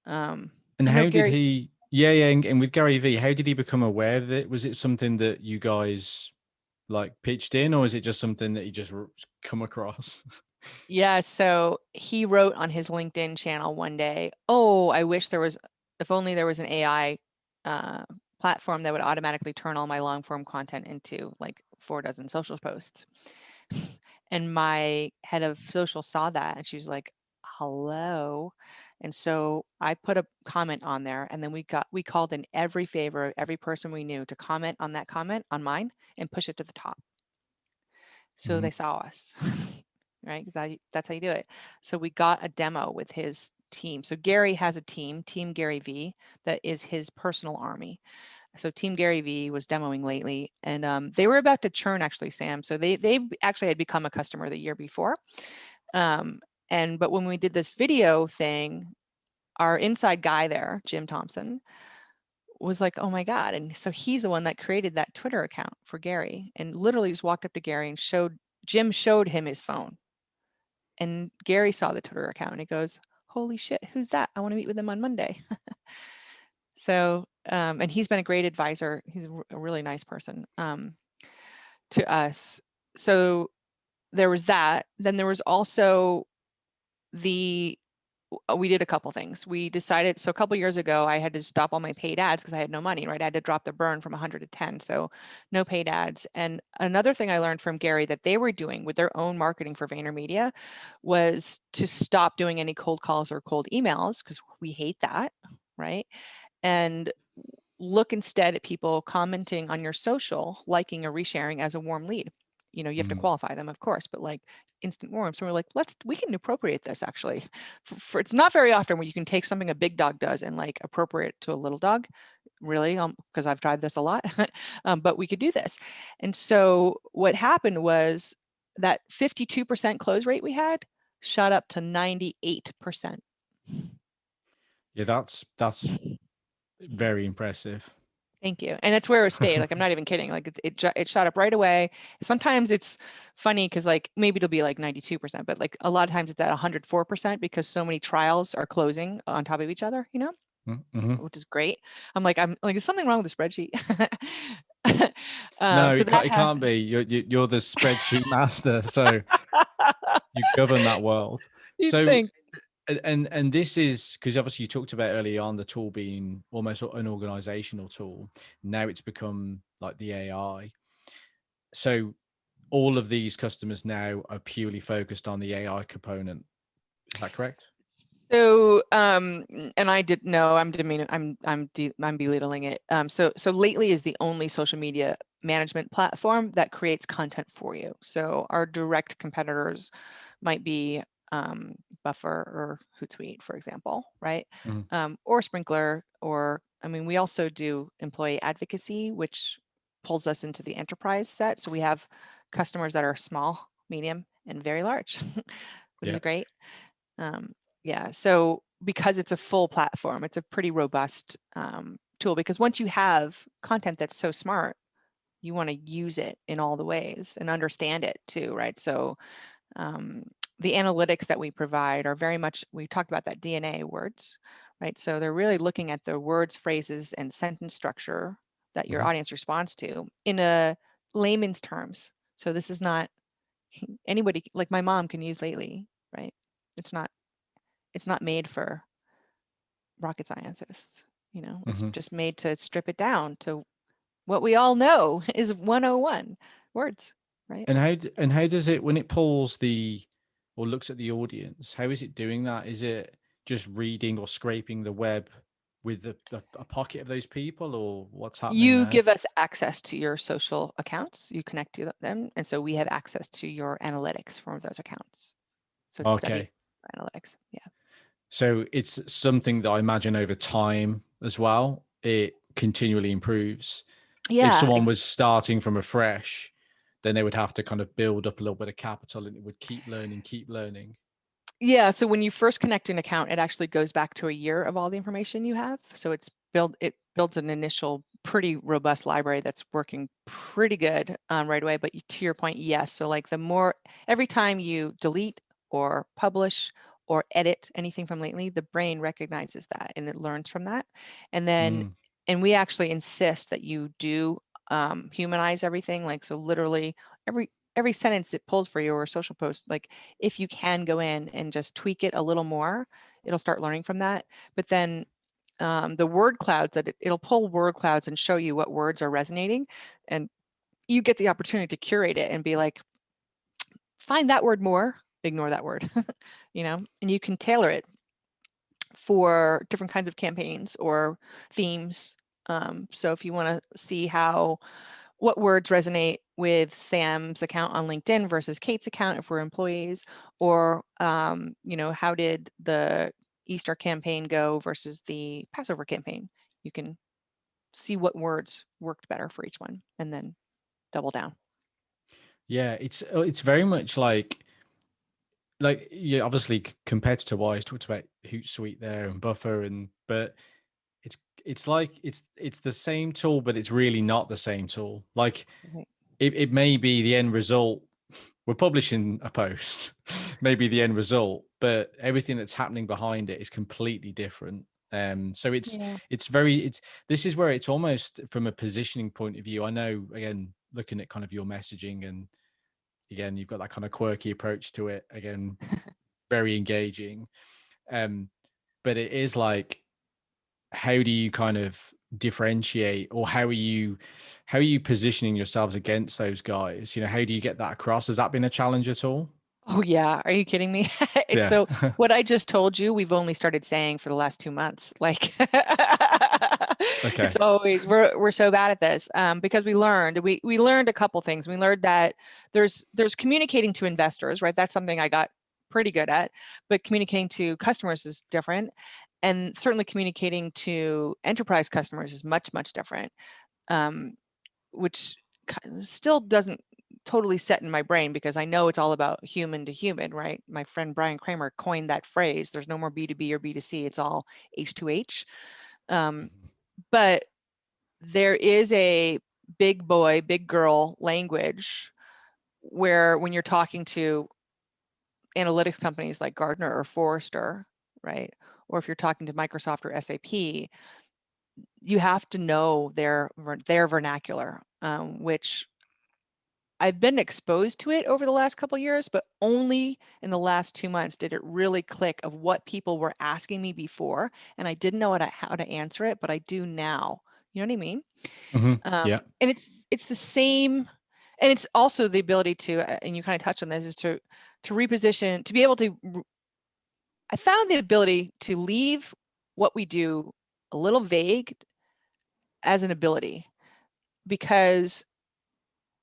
And You know, how did Gary, he? Yeah, yeah. And with Gary Vee, how did he become aware of it? Was it something that you guys like pitched in, or is it just something that he just come across? yeah, so he wrote on his LinkedIn channel one day, oh, if only there was an AI platform that would automatically turn all my long form content into like 4 dozen social posts. And my head of social saw that and she was like, hello. And so I put a comment on there, and then we called in every person we knew to comment on that comment on mine and push it to the top. So Mhm. they saw us, right? That's how you do it. So we got a demo with his team. So Gary has a Team Gary Vee, that is his personal army. So Team Gary Vee was demoing Lately, and they were about to churn, actually, Sam. So they actually had become a customer the year before. But when we did this video thing, our inside guy there, Jim Thompson, was like, oh my God. And so he's the one that created that Twitter account for Gary, and literally just walked up to Gary and Jim showed him his phone. And Gary saw the Twitter account and he goes, holy shit, who's that? I want to meet with him on Monday. So, and he's been a great advisor. He's a really nice person to us. So there was that. Then there was also we did a couple things. We decided, so a couple years ago, I had to stop all my paid ads because I had no money, right? I had to drop the burn from 100 to 10. So no paid ads. And another thing I learned from Gary that they were doing with their own marketing for VaynerMedia was to stop doing any cold calls or cold emails, because we hate that, right? And look instead at people commenting on your social, liking or resharing as a warm lead. You know, you have to qualify them, of course, but like instant warm. So we're like, we can appropriate this actually. For it's not very often where you can take something a big dog does and like appropriate it to a little dog, really, because I've tried this a lot, but we could do this. And so what happened was that 52% close rate we had shot up to 98%. Yeah, that's very impressive. Thank you. And it's where it stayed. Like, I'm not even kidding. Like it shot up right away. Sometimes it's funny because like maybe it'll be like 92%, but like a lot of times it's at 104% because so many trials are closing on top of each other, you know, Mm-hmm. which is great. I'm like, is something wrong with the spreadsheet? No, So that it can't be. You're the spreadsheet master, so you govern that world. you'd So think. And this is because obviously you talked about earlier on the tool being almost an organizational tool. Now it's become like the AI. So all of these customers now are purely focused on the AI component. Is that correct? So, and I did no, I'm demeaning, I'm belittling it. So Lately is the only social media management platform that creates content for you. So our direct competitors might be Buffer or Hootsuite, for example, right? Mhm. Or Sprinkler, or I mean, we also do employee advocacy, which pulls us into the enterprise set. So we have customers that are small, medium, and very large, which is Yeah. great. Um, yeah, so because it's a full platform, it's a pretty robust tool, because once you have content that's so smart, you want to use it in all the ways and understand it too, right? So the analytics that we provide are very much, we talked about that DNA words, right? So they're really looking at the words, phrases, and sentence structure that your Mhm. audience responds to in a layman's terms. So this is not anybody, like my mom can use lately, right? It's not made for rocket scientists, it's Mhm. just made to strip it down to what we all know is 101 words, right? And how does it, when it pulls the or looks at the audience, how is it doing that? Is it just reading or scraping the web with a pocket of those people, or what's happening You there? give us access to your social accounts, you connect to them, and so we have access to your analytics from those accounts. So it's studying Okay. analytics. Yeah. So it's something that I imagine over time as well, it continually improves. If Yeah. someone was starting from afresh, then they would have to kind of build up a little bit of capital and it would keep learning, keep learning. Yeah, so when you first connect an account, it actually goes back to a year of all the information you have. So it builds an initial pretty robust library that's working pretty good right away. But to your point, yes. So like every time you delete or publish or edit anything from lately, the brain recognizes that and it learns from that. And then, Mm. and we actually insist that you do humanize everything. Like, so literally every sentence it pulls for you or a social post, like if you can go in and just tweak it a little more, it'll start learning from that. But then the word clouds that it'll pull word clouds and show you what words are resonating, and you get the opportunity to curate it and be like, find that word more, ignore that word, and you can tailor it for different kinds of campaigns or themes. So if you want to see what words resonate with Sam's account on LinkedIn versus Kate's account if we're employees, or how did the Easter campaign go versus the Passover campaign? You can see what words worked better for each one and then double down. Yeah, it's very much like yeah, obviously competitor wise, talked about Hootsuite there and Buffer, and but it's like it's the same tool, but it's really not the same tool. Like Right. it may be the end result. We're publishing a post, maybe the end result, but everything that's happening behind it is completely different. So Yeah. it's this is where it's almost from a positioning point of view. I know, again, looking at kind of your messaging, and again, you've got that kind of quirky approach to it. Again, very engaging. Um, but it is like, how do you kind of differentiate, or how are you positioning yourselves against those guys? How do you get that across? Has that been a challenge at all? Oh yeah, are you kidding me? It's Yeah. so what I just told you, we've only started saying for the last 2 months. Like it's Okay. always we're so bad at this because we learned a couple things. We learned that there's communicating to investors, right? That's something I got pretty good at, but communicating to customers is different, and certainly communicating to enterprise customers is much different. Um, which still doesn't totally set in my brain because I know it's all about human to human, right? My friend Brian Kramer coined that phrase. There's no more B2B or B2C. It's all H2H. Mhm. But there is a big boy, big girl language where when you're talking to analytics companies like Gartner or Forrester, right? Or if you're talking to Microsoft or SAP, you have to know their vernacular, which I've been exposed to it over the last couple of years, but only in the last 2 months did it really click of what people were asking me before, and I didn't know how to answer it, but I do now. You know what I mean? Yeah. And it's the same, and it's also the ability to, and you kind of touched on this, is to reposition, to be able to. I found the ability to leave what we do a little vague as an ability, because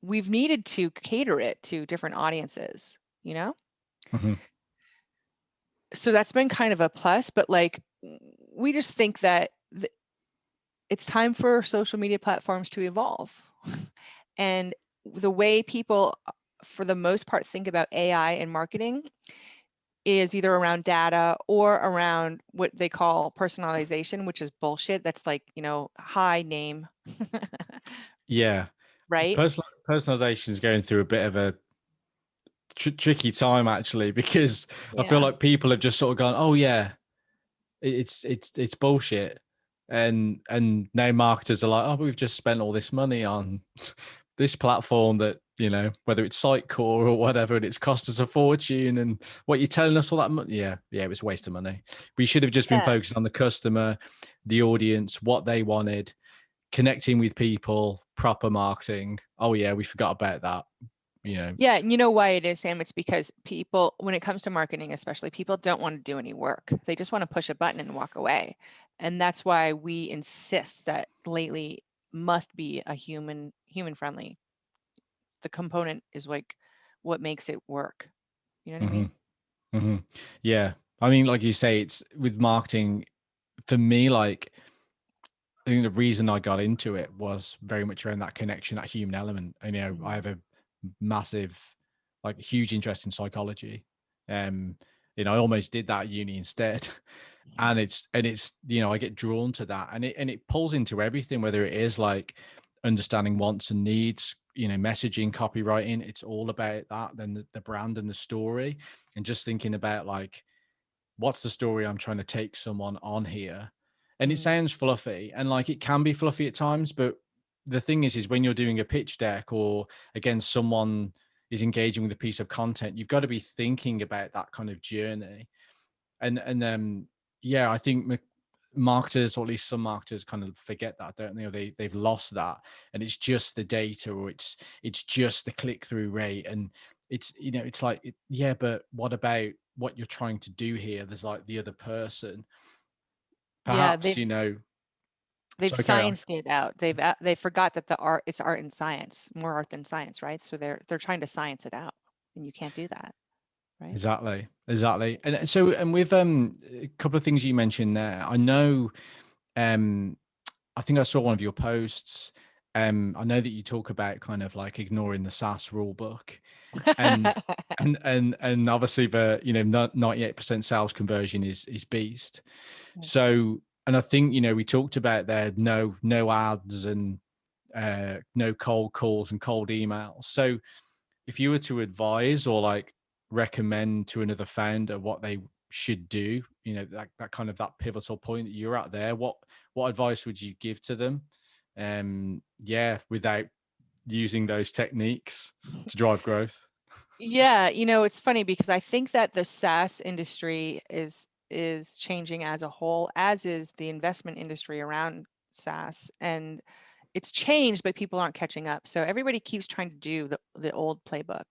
we've needed to cater it to different audiences, you know? hmm So that's been kind of a plus, but like we just think that it's time for social media platforms to evolve. And the way people, for the most part, think about AI and marketing is either around data or around what they call personalization, which is bullshit. That's like, hi, name, Yeah. right? Personalization is going through a bit of a tricky time actually, because I feel Yeah. like people have just sort of gone, oh yeah, it's bullshit, and now marketers are like, oh, we've just spent all this money on this platform that, whether it's Sitecore or whatever, and it's cost us a fortune, and what you're telling us all that money, yeah, it was a waste of money. We should have just been Yeah. focusing on the customer, the audience, what they wanted, connecting with people, proper marketing. Oh yeah, we forgot about that. Yeah, and you know why it is, Sam? It's because people, when it comes to marketing, especially, people don't want to do any work. They just want to push a button and walk away. And that's why we insist that Lately must be a human friendly. The component is like what makes it work. You know what I hmm mean? hmm Yeah. I mean, like you say, it's with marketing for me, like, I think the reason I got into it was very much around that connection, that human element. And, I have a massive, like, huge interest in psychology. Um, I almost did that at uni instead. And it's, I get drawn to that, and it pulls into everything, whether it is like understanding wants and needs, messaging, copywriting. It's all about that. Then the brand and the story, and just thinking about like, what's the story I'm trying to take someone on here. And it Mm. sounds fluffy, and like it can be fluffy at times, but the thing is when you're doing a pitch deck, or again someone is engaging with a piece of content, you've got to be thinking about that kind of journey. And yeah, I think marketers, or at least some marketers, kind of forget that, don't they? Or they've lost that, and it's just the data, or it's just the click-through rate, and it's like, yeah, but what about what you're trying to do here? There's like the other person, Yeah, perhaps. they've Sorry, carry on. scienced it out. They forgot that it's art and science, more art than science, right? So they're trying to science it out, and you can't do that, right? Exactly. And so, and with a couple of things you mentioned there, I know, um I think I saw one of your posts. I know that you talk about kind of like ignoring the SaaS rule book, and and obviously the 98% sales conversion is beast. So, and I think we talked about there, no ads, and no cold calls and cold emails. So if you were to advise, or like recommend to another founder what they should do, that kind of that pivotal point that you're at there, what advice would you give to them? Yeah, without using those techniques to drive growth. Yeah, it's funny because I think that the SaaS industry is changing as a whole, as is the investment industry around SaaS, and it's changed, but people aren't catching up. So everybody keeps trying to do the old playbook,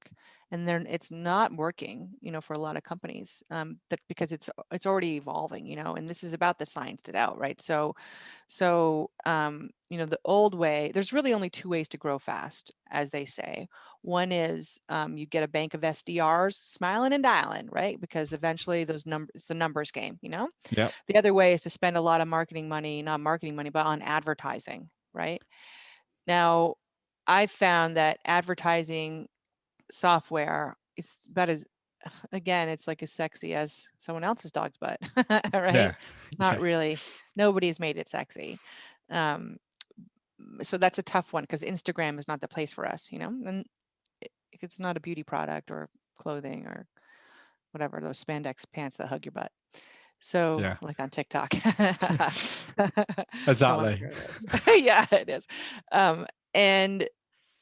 and it's not working, for a lot of companies, that because it's already evolving, and this is about the science it out, right? So, the old way, there's really only two ways to grow fast, as they say. One is you get a bank of SDRs smiling and dialing, right? Because eventually those numbers, it's the numbers game. Yeah. The other way is to spend a lot of marketing money, not marketing money, but on advertising, right? Now, I found that advertising software is about as, again, it's like as sexy as someone else's dog's butt, right? Yeah. Not Yeah. really. Nobody's made it sexy. Um, so that's a tough one because Instagram is not the place for us, and it's not a beauty product or clothing or whatever, those spandex pants that hug your butt. So Yeah. like on TikTok. Don't want to Exactly. share those. Yeah, it is. And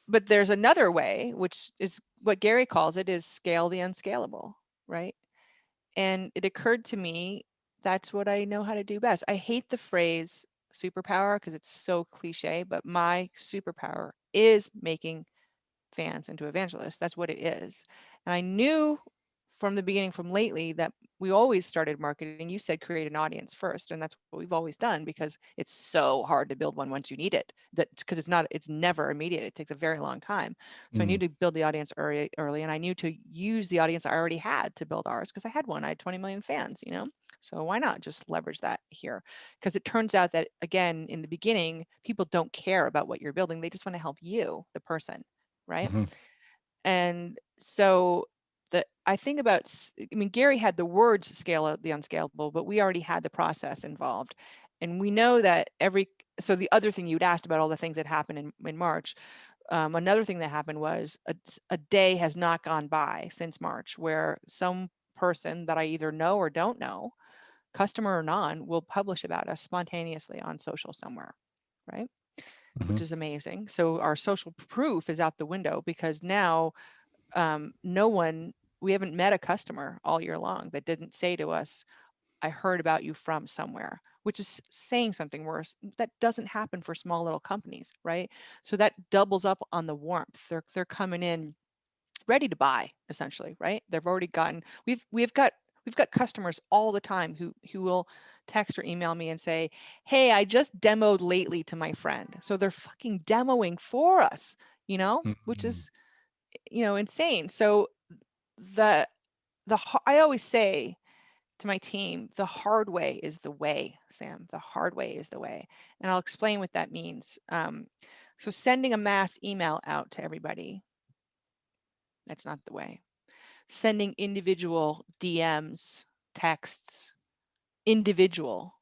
but there's another way, which is what Gary calls it, is scale the unscalable, right? And it occurred to me that's what I know how to do best. I hate the phrase superpower because it's so cliche, but my superpower is making fans into evangelists. That's what it is. And I knew from the beginning, from lately, that we always started marketing. You said create an audience first, and that's what we've always done because it's so hard to build one once you need it. That's because it's never immediate. It takes a very long time. So I knew Mm. to build the audience early, and I knew to use the audience I already had to build ours because I had one. I had 20 million fans, you know. So why not just leverage that here? Because it turns out that again, in the beginning, people don't care about what you're building. They just want to help you, the person, right? Mhm. And so I think about, I mean, Gary had the words scale out the unscalable, but we already had the process involved. And we know that so the other thing you'd asked about all the things that happened in March, another thing that happened was a day has not gone by since March where some person that I either know or don't know, customer or non, will publish about us spontaneously on social somewhere, right? Which Mhm. is amazing. So our social proof is out the window because now no one, we haven't met a customer all year long that didn't say to us, I heard about you from somewhere, which is saying something worse. That doesn't happen for small little companies, right? So that doubles up on the warmth. They're coming in ready to buy, essentially, right? They've already gotten, we've got customers all the time who will text or email me and say, hey, I just demoed lately to my friend. So they're fucking demoing for us, which Mhm. is, insane. So the I always say to my team, the hard way is the way, Sam. The hard way is the way, and I'll explain what that means. So sending a mass email out to everybody, that's not the way. Sending individual DMs, texts, individual,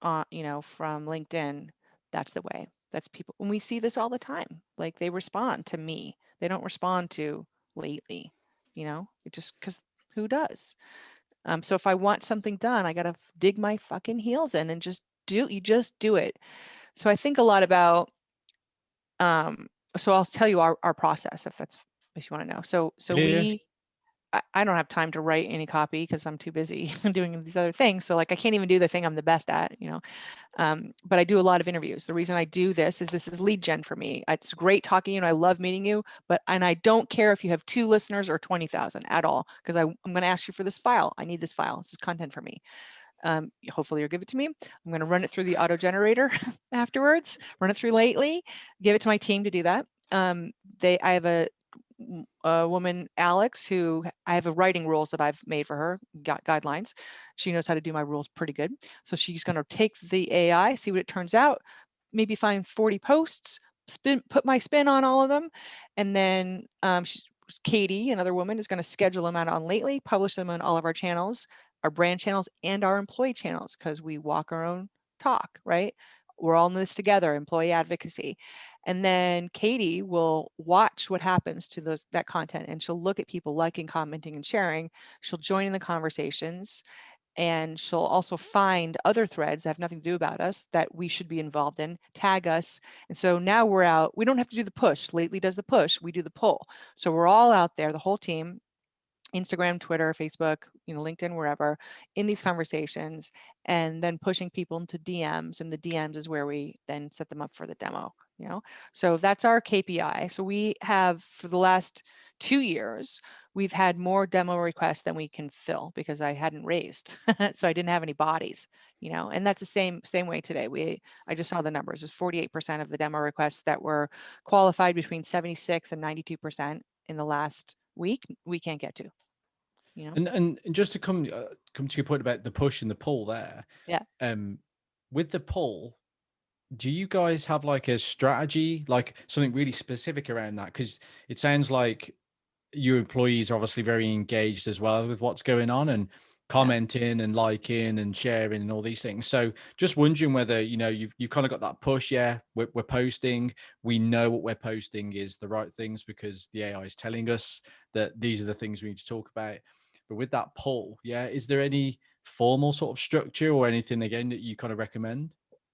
from LinkedIn, that's the way. That's people, and we see this all the time. Like they respond to me. They don't respond to lately, it just because who does? So if I want something done, I gotta dig my fucking heels in and you just do it. So I think a lot about, so I'll tell you our process if you want to know. So Yeah, yeah. I don't have time to write any copy because I'm too busy doing these other things. So like I can't even do the thing I'm the best at, but I do a lot of interviews. The reason I do this is lead gen for me. It's great talking to you and I love meeting you, and I don't care if you have 2 listeners or 20,000 at all, because I'm going to ask you for this file. I need this file. This is content for me. Hopefully you'll give it to me. I'm going to run it through the auto generator afterwards, run it through lately, give it to my team to do that. I have a woman, Alex, who I have a writing rules that I've made for her, guidelines. She knows how to do my rules pretty good. So she's going to take the AI, see what it turns out, maybe find 40 posts, put my spin on all of them. And then Katie, another woman, is going to schedule them out on Lately, publish them on all of our channels, our brand channels and our employee channels, because we walk our own talk, right? We're all in this together, employee advocacy. And then Katie will watch what happens to that content, and she'll look at people liking, commenting, and sharing. She'll join in the conversations, and she'll also find other threads that have nothing to do about us that we should be involved in, tag us. And so now we're out. We don't have to do the push. Lately does the push. We do the pull. So we're all out there, the whole team, Instagram, Twitter, Facebook, LinkedIn, wherever, in these conversations, and then pushing people into DMs. And the DMs is where we then set them up for the demo, So that's our KPI. So we have, for the last 2 years, we've had more demo requests than we can fill because I hadn't raised. So I didn't have any bodies, and that's the same way today. I just saw the numbers. It's 48% of the demo requests that were qualified, between 76 and 92% in the last week, we can't get to. And just to come to your point about the push and the pull there, Yeah. with the pull, do you guys have like a strategy, like something really specific around that? Because it sounds like your employees are obviously very engaged as well with what's going on and Yeah. commenting and liking and sharing and all these things. So just wondering whether, you've kind of got that push. Yeah, we're posting. We know what we're posting is the right things because the AI is telling us that these are the things we need to talk about. But with that pull, yeah, is there any formal sort of structure or anything again that you kind of recommend?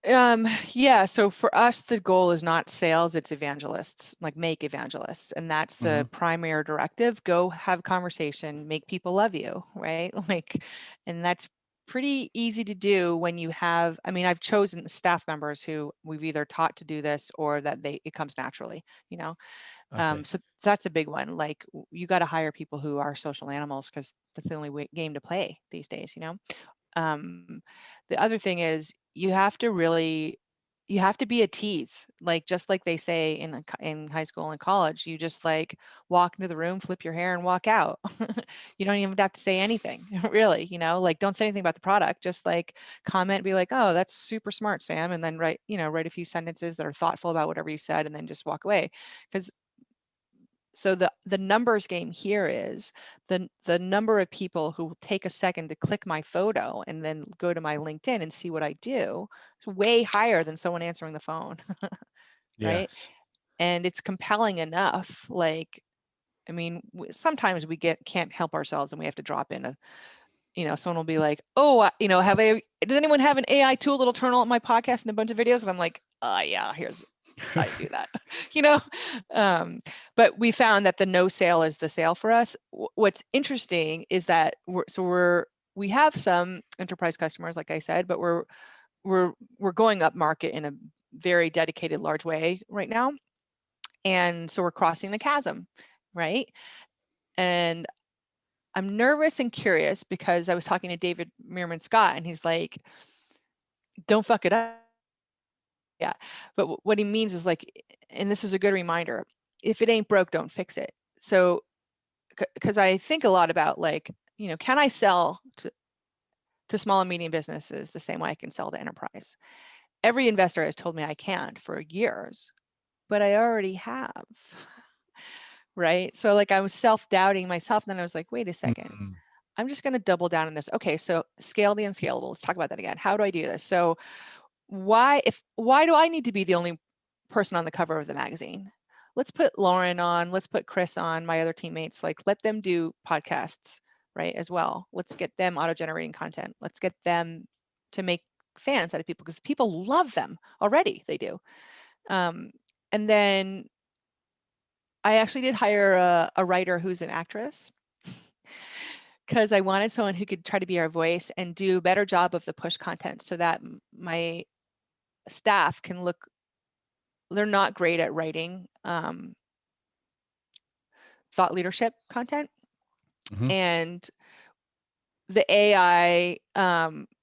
Yeah, so for us, the goal is not sales, it's evangelists, like make evangelists. And that's Hmm. the primary directive. Go have conversation, make people love you, right? Like, and that's pretty easy to do when you have, I mean, I've chosen staff members who we've either taught to do this or that it comes naturally, you know? Okay. So that's a big one. Like you got to hire people who are social animals because that's the only game to play these days, you know? um, the other thing is you have to be a tease, like just like they say in high school and college. You just like walk into the room, flip your hair, and walk out. You don't even have to say anything, really. You know, like don't say anything about the product. Just like comment, be like, "Oh, that's super smart, Sam," and then write a few sentences that are thoughtful about whatever you said, and then just walk away. Because so the numbers game here is the number of people who will take a second to click my photo and then go to my LinkedIn and see what I do. It's way higher than someone answering the phone, right? Yes. And it's compelling enough. Like, I mean, sometimes we can't help ourselves and we have to drop in someone will be like, "Oh, does anyone have an AI tool that'll turn on my podcast and a bunch of videos?" And I'm like, yeah, here's I do that, you know. But we found that the no sale is the sale for us. What's interesting is that we have some enterprise customers, like I said, but we're going up market in a very dedicated, large way right now, and so we're crossing the chasm, right? And I'm nervous and curious because I was talking to David Meerman Scott, and he's like, "Don't fuck it up." Yeah. But what he means is like, and this is a good reminder, if it ain't broke, don't fix it. So, because I think a lot about like, can I sell to small and medium businesses the same way I can sell to enterprise? Every investor has told me I can't for years, but I already have. Right. So, like, I was self doubting myself. And then I was like, wait a second. Mm. I'm just going to double down on this. Okay. So, scale the unscalable. Let's talk about that again. How do I do this? So, why do I need to be the only person on the cover of the magazine? Let's put Lauren on, let's put Chris on, my other teammates, like let them do podcasts, right, as well. Let's get them auto-generating content. Let's get them to make fans out of people because people love them already. They do. And then I actually did hire a writer who's an actress because I wanted someone who could try to be our voice and do a better job of the push content so that my staff can look, they're not great at writing thought leadership content. Hmm. And the AI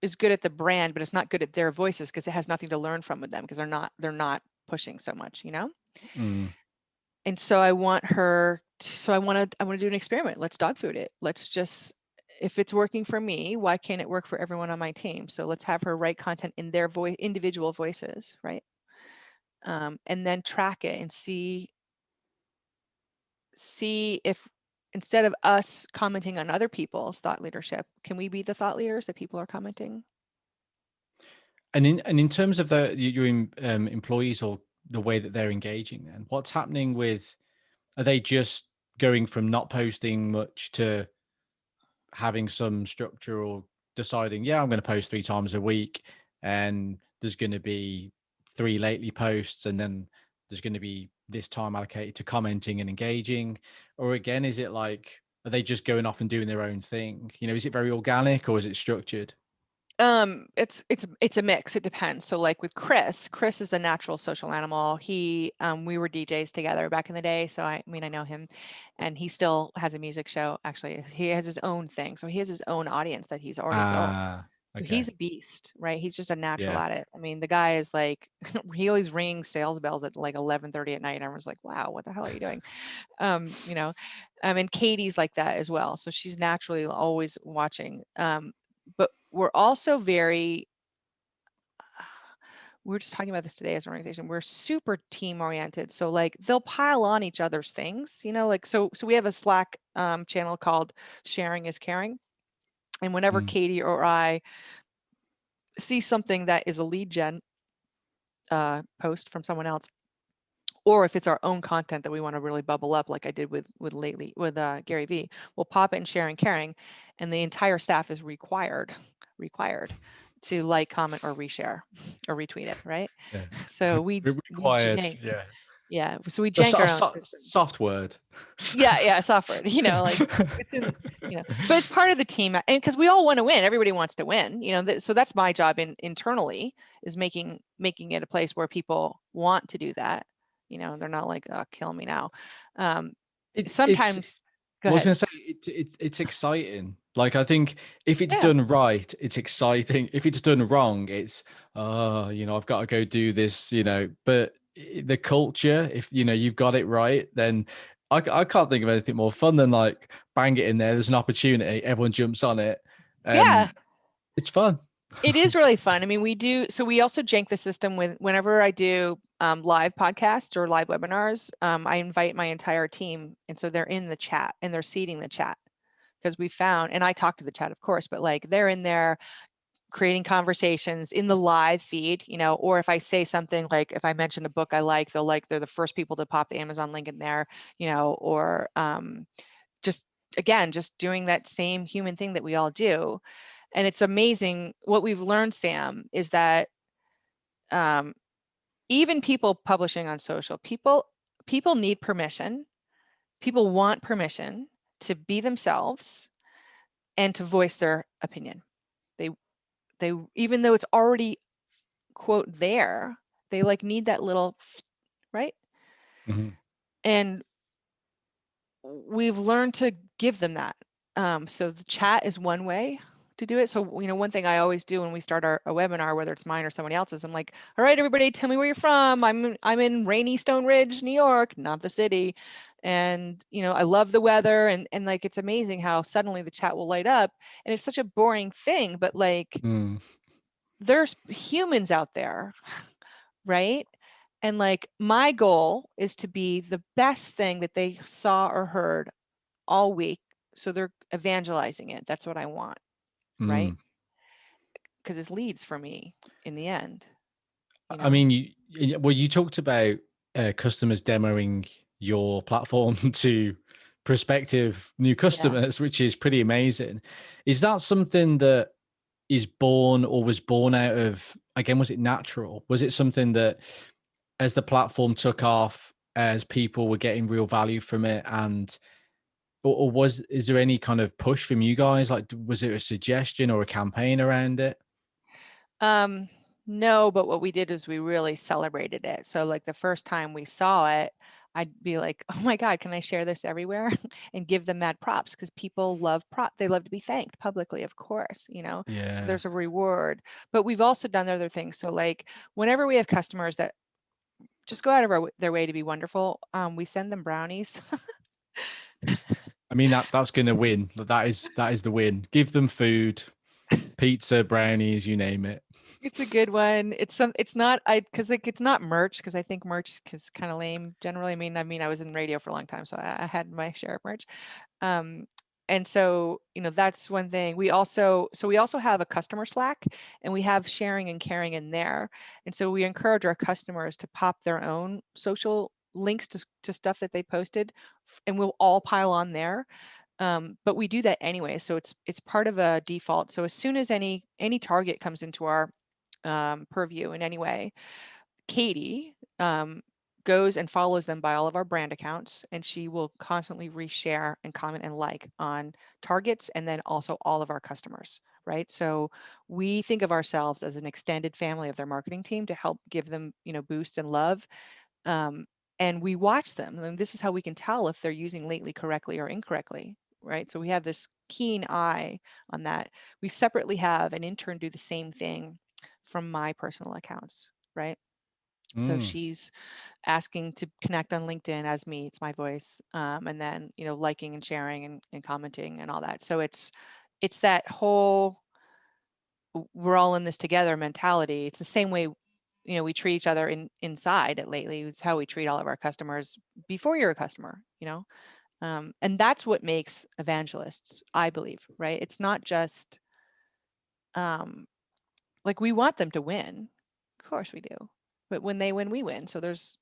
is good at the brand, but it's not good at their voices because it has nothing to learn from with them because they're not pushing so much, you know? Mm. And so I want her to, so I want to do an experiment. Let's dog food it. Let's just, if it's working for me, why can't it work for everyone on my team? So let's have her write content in their individual voices, right? And then track it and see if instead of us commenting on other people's thought leadership, can we be the thought leaders that people are commenting? And in terms of your employees or the way that they're engaging, then what's happening with? Are they just going from not posting much to having some structure, or deciding, yeah, I'm going to post 3 times a week, and there's going to be 3 lately posts, and then there's going to be this time allocated to commenting and engaging? Or again, is it like, are they just going off and doing their own thing? Is it very organic or is it structured? It's a mix. It depends. So like with Chris is a natural social animal. We were DJs together back in the day. So I mean, I know him, and he still has a music show. Actually, he has his own thing. So he has his own audience that he's already built. Ah, So okay. he's a beast, right? He's just a natural Yeah. at it. I mean, the guy is like, he always rings sales bells at like 11:30 at night. And everyone's like, wow, what the hell are you doing? You know, and Katie's like that as well. So she's naturally always watching. But we're also very, we were just talking about this today as an organization. We're super team oriented. So like they'll pile on each other's things, like, so we have a Slack channel called Sharing is Caring. And whenever Mm. Katie or I see something that is a lead gen post from someone else, or if it's our own content that we want to really bubble up, like I did with Gary Vee, we'll pop it in Sharing Caring, and the entire staff is required to like, comment, or reshare or retweet it, right? Yeah. So we Required. jank, Yeah. yeah. So we A, jank our own system. soft word. Yeah, yeah, software. Like it's in, but it's part of the team, and because we all want to win, everybody wants to win. So that's my job internally, is making it a place where people want to do that. They're not like, oh, kill me now. It's Sometimes, go I was ahead. going to say it's exciting. Like, I think if it's Yeah, done right, it's exciting. If it's done wrong, it's I've got to go do this. But the culture, if you've got it right, then I can't think of anything more fun than like bang it in there. There's an opportunity, everyone jumps on it. yeah. It's fun. It is really fun. I mean, we also jank the system whenever I do live podcasts or live webinars. I invite my entire team, and so they're in the chat and they're seeding the chat, because we found, and I talk to the chat, of course, but like they're in there creating conversations in the live feed, or if I say something, like if I mention a book I like, they're the first people to pop the Amazon link in there, or just doing that same human thing that we all do. And it's amazing what we've learned, Sam, is that even people publishing on social, people need permission. People want permission to be themselves and to voice their opinion. They even though it's already, quote, there, they like need that little, right? Mm-hmm. And we've learned to give them that. So the chat is one way to do it. So, one thing I always do when we start a webinar, whether it's mine or somebody else's, I'm like, all right, everybody, tell me where you're from. I'm in rainy Stone Ridge, New York, not the city. And, I love the weather. And like, it's amazing how suddenly the chat will light up. And it's such a boring thing, but like, there's humans out there, right? And like, my goal is to be the best thing that they saw or heard all week. So they're evangelizing it. That's what I want, right? Because it's leads for me in the end. I mean, you talked about customers demoing your platform to prospective new Yeah. customers, which is pretty amazing. Is that something that is born or was born out of, again, was it natural? Was it something that as the platform took off, as people were getting real value from it, and or is there any kind of push from you guys? Like, was it a suggestion or a campaign around it? No, but what we did is we really celebrated it. So like the first time we saw it, I'd be like, oh my God, can I share this everywhere? And give them mad props, because people love they love to be thanked publicly, of course, so Yeah. there's a reward. But we've also done other things. So like whenever we have customers that just go out of their way to be wonderful, we send them brownies. I mean, that's going to win. That is the win. Give them food, pizza, brownies, you name it. It's a good one. It's not, because like it's not merch, because I think merch is kind of lame generally. I mean, I was in radio for a long time, so I had my share of merch. And so, that's one thing. We also have a customer Slack, and we have sharing and caring in there. And so we encourage our customers to pop their own social links to stuff that they posted, and we'll all pile on there. But we do that anyway, so it's part of a default. So as soon as any target comes into our purview in any way, Katie goes and follows them by all of our brand accounts, and she will constantly reshare and comment and like on targets, and then also all of our customers, right? So we think of ourselves as an extended family of their marketing team to help give them, boost and love. And we watch them, and this is how we can tell if they're using Lately correctly or incorrectly, right? So we have this keen eye on that. We separately have an intern do the same thing from my personal accounts, right? So she's asking to connect on LinkedIn as me, it's my voice, and then liking and sharing and commenting and all that. So it's that whole we're all in this together mentality. It's the same way we treat each other inside at Lately. It's how we treat all of our customers before you're a customer. And that's what makes evangelists, I believe, right? It's not just like we want them to win, of course we do, but when they win, we win. So there's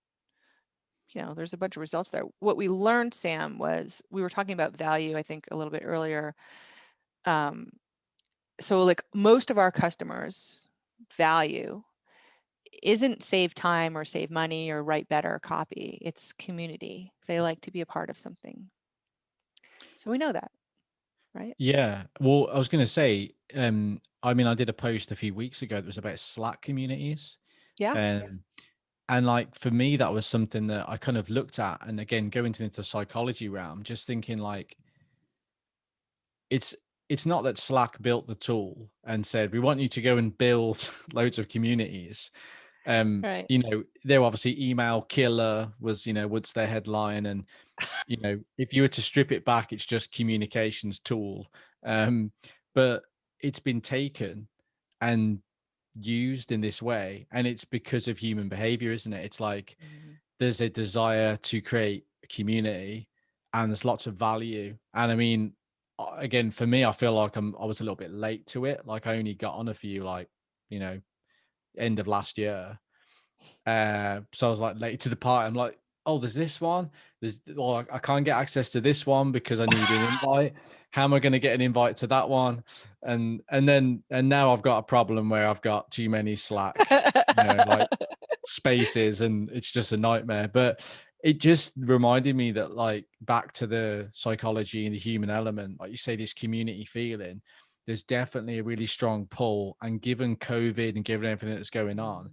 a bunch of results there. What we learned, Sam, was we were talking about value, I think, a little bit earlier. so like most of our customers value isn't save time or save money or write better copy. It's community. They like to be a part of something. So we know that, right? Yeah. Well, I was going to say, I mean, I did a post a few weeks ago that was about Slack communities. Yeah. And like for me, that was something that I kind of looked at. And again, going into the psychology realm, just thinking like it's it's not that Slack built the tool and said, we want you to go and build loads of communities. Right. You know, they were obviously email killer was, you know, what's their headline. And, you know, if you were to strip it back, it's just communications tool. But it's been taken and used in this way, and it's because of human behavior, isn't it? It's like Mhm. there's a desire to create a community, and there's lots of value. And I mean, again, for me, I feel like I was a little bit late to it. Like I only got on a few, like, you know, end of last year. So I was like late to the party. I'm like, oh, there's this one. There's, well, I can't get access to this one because I need an invite. How am I going to get an invite to that one? And now I've got a problem where I've got too many Slack, you know, like spaces, and it's just a nightmare. But it just reminded me that, like, back to the psychology and the human element, like you say, this community feeling, there's definitely a really strong pull. And given COVID and given everything that's going on, Mhm.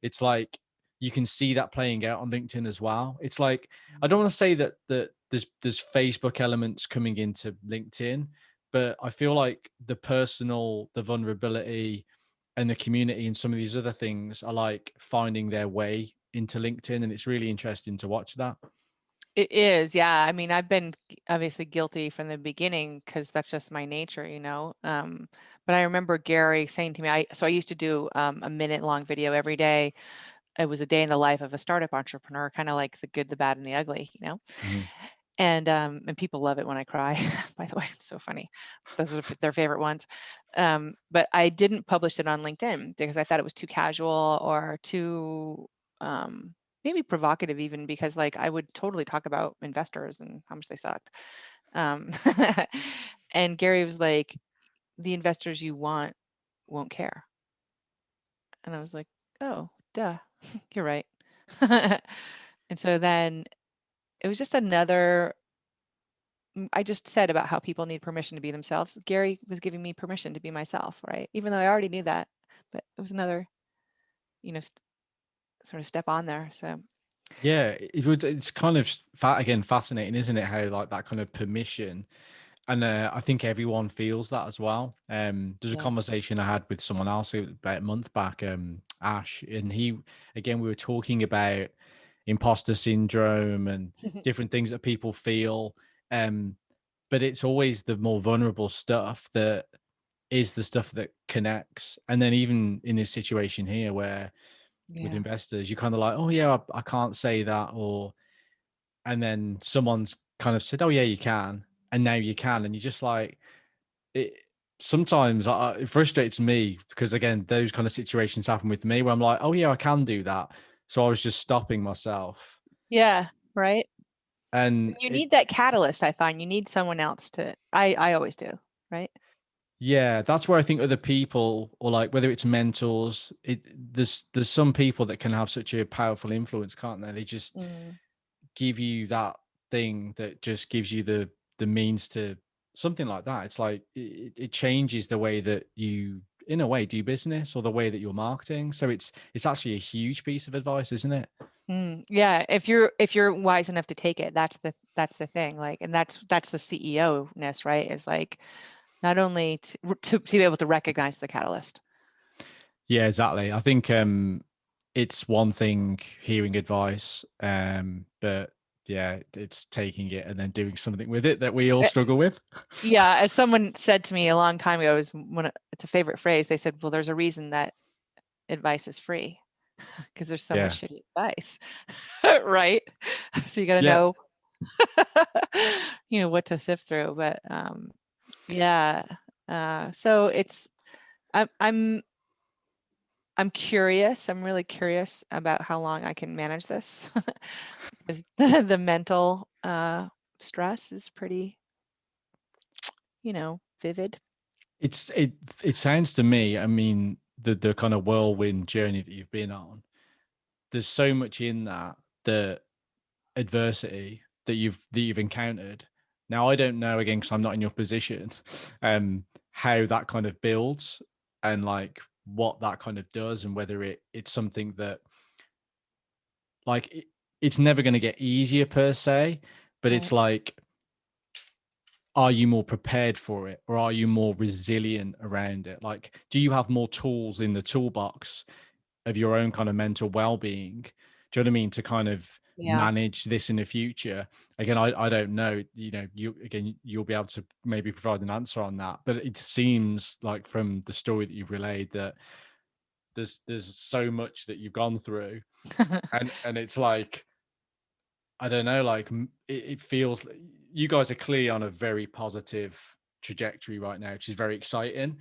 it's like you can see that playing out on LinkedIn as well. It's like, I don't Mhm. want to say that there's Facebook elements coming into LinkedIn, but I feel like the personal, the vulnerability, and the community and some of these other things are like finding their way into LinkedIn, and it's really interesting to watch that. It is, yeah. I mean, I've been obviously guilty from the beginning because that's just my nature, you know. But I remember Gary saying to me, I used to do a minute-long video every day. It was a day in the life of a startup entrepreneur, kind of like the good, the bad, and the ugly, you know. Mhm. And people love it when I cry. By the way, it's so funny. Those are their favorite ones. But I didn't publish it on LinkedIn because I thought it was too casual or too maybe provocative, even because like I would totally talk about investors and how much they sucked. Um, and Gary was like, "The investors you want won't care," and I was like, "Oh, duh, you're right." And so then it was just another I just said about how people need permission to be themselves. Gary was giving me permission to be myself, right? Even though I already knew that, but it was another, you know, sort of step on there. So Yeah, it's kind of again fascinating, isn't it? How like that kind of permission, and I think everyone feels that as well. There's a yeah. conversation I had with someone else about a month back, Ash, and he, again, we were talking about imposter syndrome and different things that people feel. Um, but it's always the more vulnerable stuff that is the stuff that connects. And then even in this situation here, where with Yeah. investors, you're kind of like, oh yeah, I can't say that, or and then someone's kind of said, oh yeah, you can, and now you can, and you're just like, it sometimes it frustrates me because again, those kind of situations happen with me where I'm like, oh yeah, I can do that. So I was just stopping myself. Yeah. Right. And You it, need that catalyst, I find. You need someone else to, I always do. Right. yeah, that's where I think other people, or like whether it's mentors, there's some people that can have such a powerful influence, can't they? They just Mm. give you that thing that just gives you the means to something like that. It's like it changes the way that you, in a way, do business, or the way that you're marketing. So it's actually a huge piece of advice, isn't it? Yeah. If you're wise enough to take it, that's the thing. Like, and that's the CEO ness, right? Is like not only to be able to recognize the catalyst. Yeah, exactly. I think it's one thing hearing advice, but yeah, it's taking it and then doing something with it that we all struggle with. Yeah, as someone said to me a long time ago, it's a favorite phrase. They said, "Well, there's a reason that advice is free because there's so Yeah. much shitty advice, right?" So you got to Yeah. know, what to sift through. But yeah, so I'm I'm curious. I'm really curious about how long I can manage this because the mental stress is pretty, vivid. it sounds to me, I mean, the kind of whirlwind journey that you've been on, there's so much in that, the adversity that you've encountered. Now, I don't know, again, because I'm not in your position, how that kind of builds and like what that kind of does, and whether it's something that like it's never going to get easier per se, but Right. it's like, are you more prepared for it, or are you more resilient around it? Like, do you have more tools in the toolbox of your own kind of mental well-being? Do you know what I mean? To kind of Yeah. manage this in the future. Again, I don't know, you know, you'll be able to maybe provide an answer on that, but it seems like from the story that you've relayed that there's so much that you've gone through, and it's like, I don't know, like it feels you guys are clearly on a very positive trajectory right now, which is very exciting.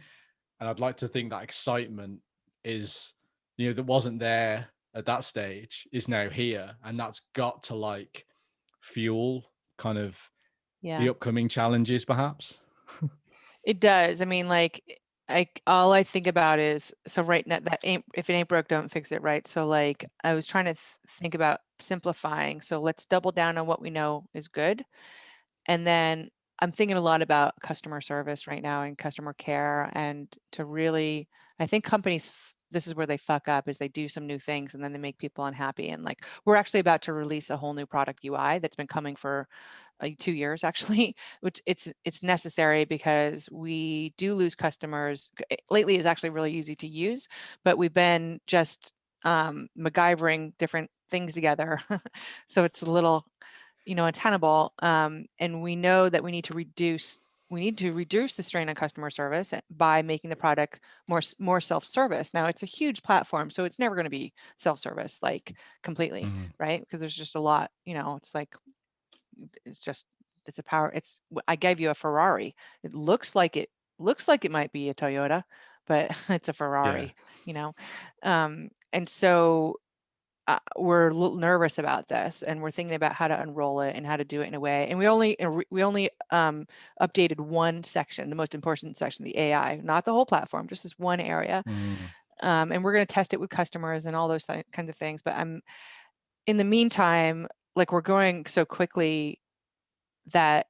And I'd like to think that excitement is, you know, that wasn't there at that stage is now here. And that's got to like fuel kind of Yeah. the upcoming challenges, perhaps. It does. I mean, like, all I think about is, so right now, that ain't, if it ain't broke, don't fix it, right? So like, I was trying to think about simplifying. So let's double down on what we know is good. And then I'm thinking a lot about customer service right now and customer care, and to really, I think companies, this is where they fuck up, is they do some new things and then they make people unhappy. And like, we're actually about to release a whole new product UI that's been coming for 2 years actually, which it's necessary because we do lose customers. Lately is actually really easy to use, but we've been just MacGyvering different things together. So it's a little, untenable. And we know that we need to reduce the strain on customer service by making the product more self-service. Now it's a huge platform, so it's never going to be self-service like completely, Mhm. right? Because there's just a lot, it's like, it's just, it's a power. I gave you a Ferrari. It looks like it might be a Toyota, but it's a Yeah. Ferrari, you know? And so we're a little nervous about this, and we're thinking about how to unroll it and how to do it in a way. And we only updated one section, the most important section, the AI, not the whole platform, just this one area. Mm. And we're going to test it with customers and all those kinds of things. But in the meantime, like, we're growing so quickly that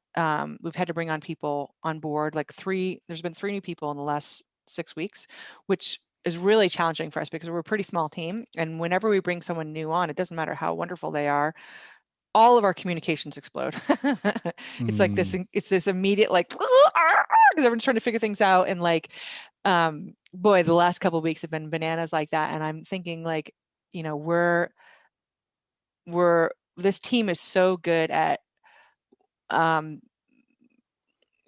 we've had to bring on people on board. Like, there's been 3 new people in the last 6 weeks, which is really challenging for us because we're a pretty small team. And whenever we bring someone new on, it doesn't matter how wonderful they are, all of our communications explode. It's like this, Mm. it's this immediate, like, because everyone's trying to figure things out. And like, boy, the last couple of weeks have been bananas like that. And I'm thinking, like, this team is so good at um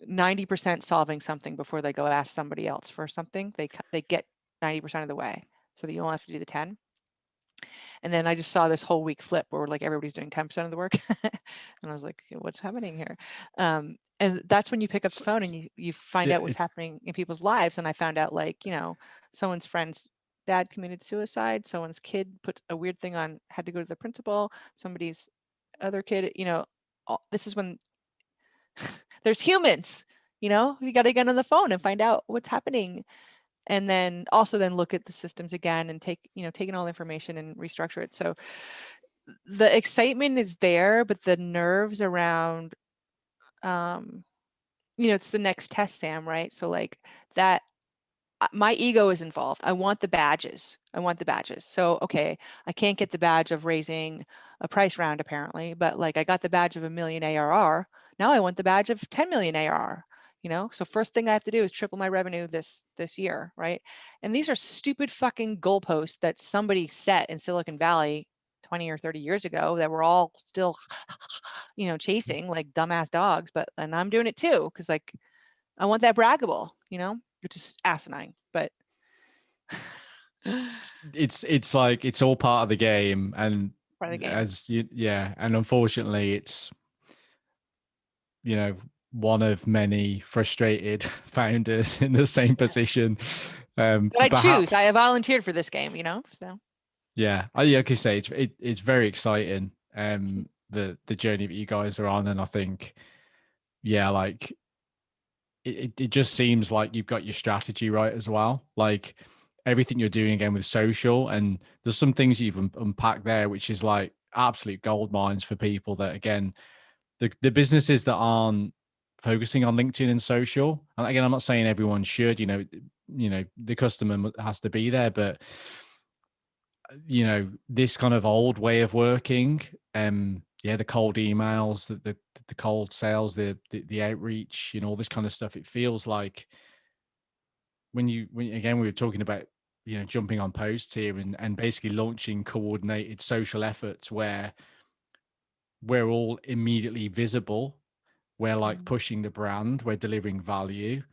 90% solving something before they go ask somebody else for something. They get 90% of the way, so that you don't have to do the 10. And then I just saw this whole week flip where like everybody's doing 10% of the work. And I was like, what's happening here? And that's when you pick up the S- phone and you find Yeah. out what's happening in people's lives. And I found out, like, someone's friend's dad committed suicide, someone's kid put a weird thing on, had to go to the principal, somebody's other kid, this is when there's humans, you got to get on the phone and find out what's happening. And then also then look at the systems again and taking all the information and restructure it. So the excitement is there, but the nerves around, it's the next test, Sam, right? So like that, my ego is involved. I want the badges. So, okay, I can't get the badge of raising a price round apparently, but like I got the badge of 1 million ARR. Now I want the badge of 10 million ARR, So first thing I have to do is triple my revenue this year, right? And these are stupid fucking goalposts that somebody set in Silicon Valley 20 or 30 years ago that we're all still, chasing like dumbass dogs. And I'm doing it too, because like I want that braggable, which is asinine, but It's like it's all part of the game, and part of the game. as you, yeah, and unfortunately it's, you know, one of many frustrated founders in the same Yeah. position. But I choose. Perhaps, I volunteered for this game, so. yeah. Like I say, it's very exciting. The journey that you guys are on, and I think, yeah, like it just seems like you've got your strategy right as well. Like everything you're doing again with social, and there's some things you've unpacked there, which is like absolute gold mines for people that, again, the businesses that aren't focusing on LinkedIn and social. And again, I'm not saying everyone should, the customer has to be there, but this kind of old way of working, yeah, the cold emails, the cold sales, the outreach, all this kind of stuff. It feels like when again, we were talking about, jumping on posts here and basically launching coordinated social efforts where we're all immediately visible. We're like pushing the brand, we're delivering value.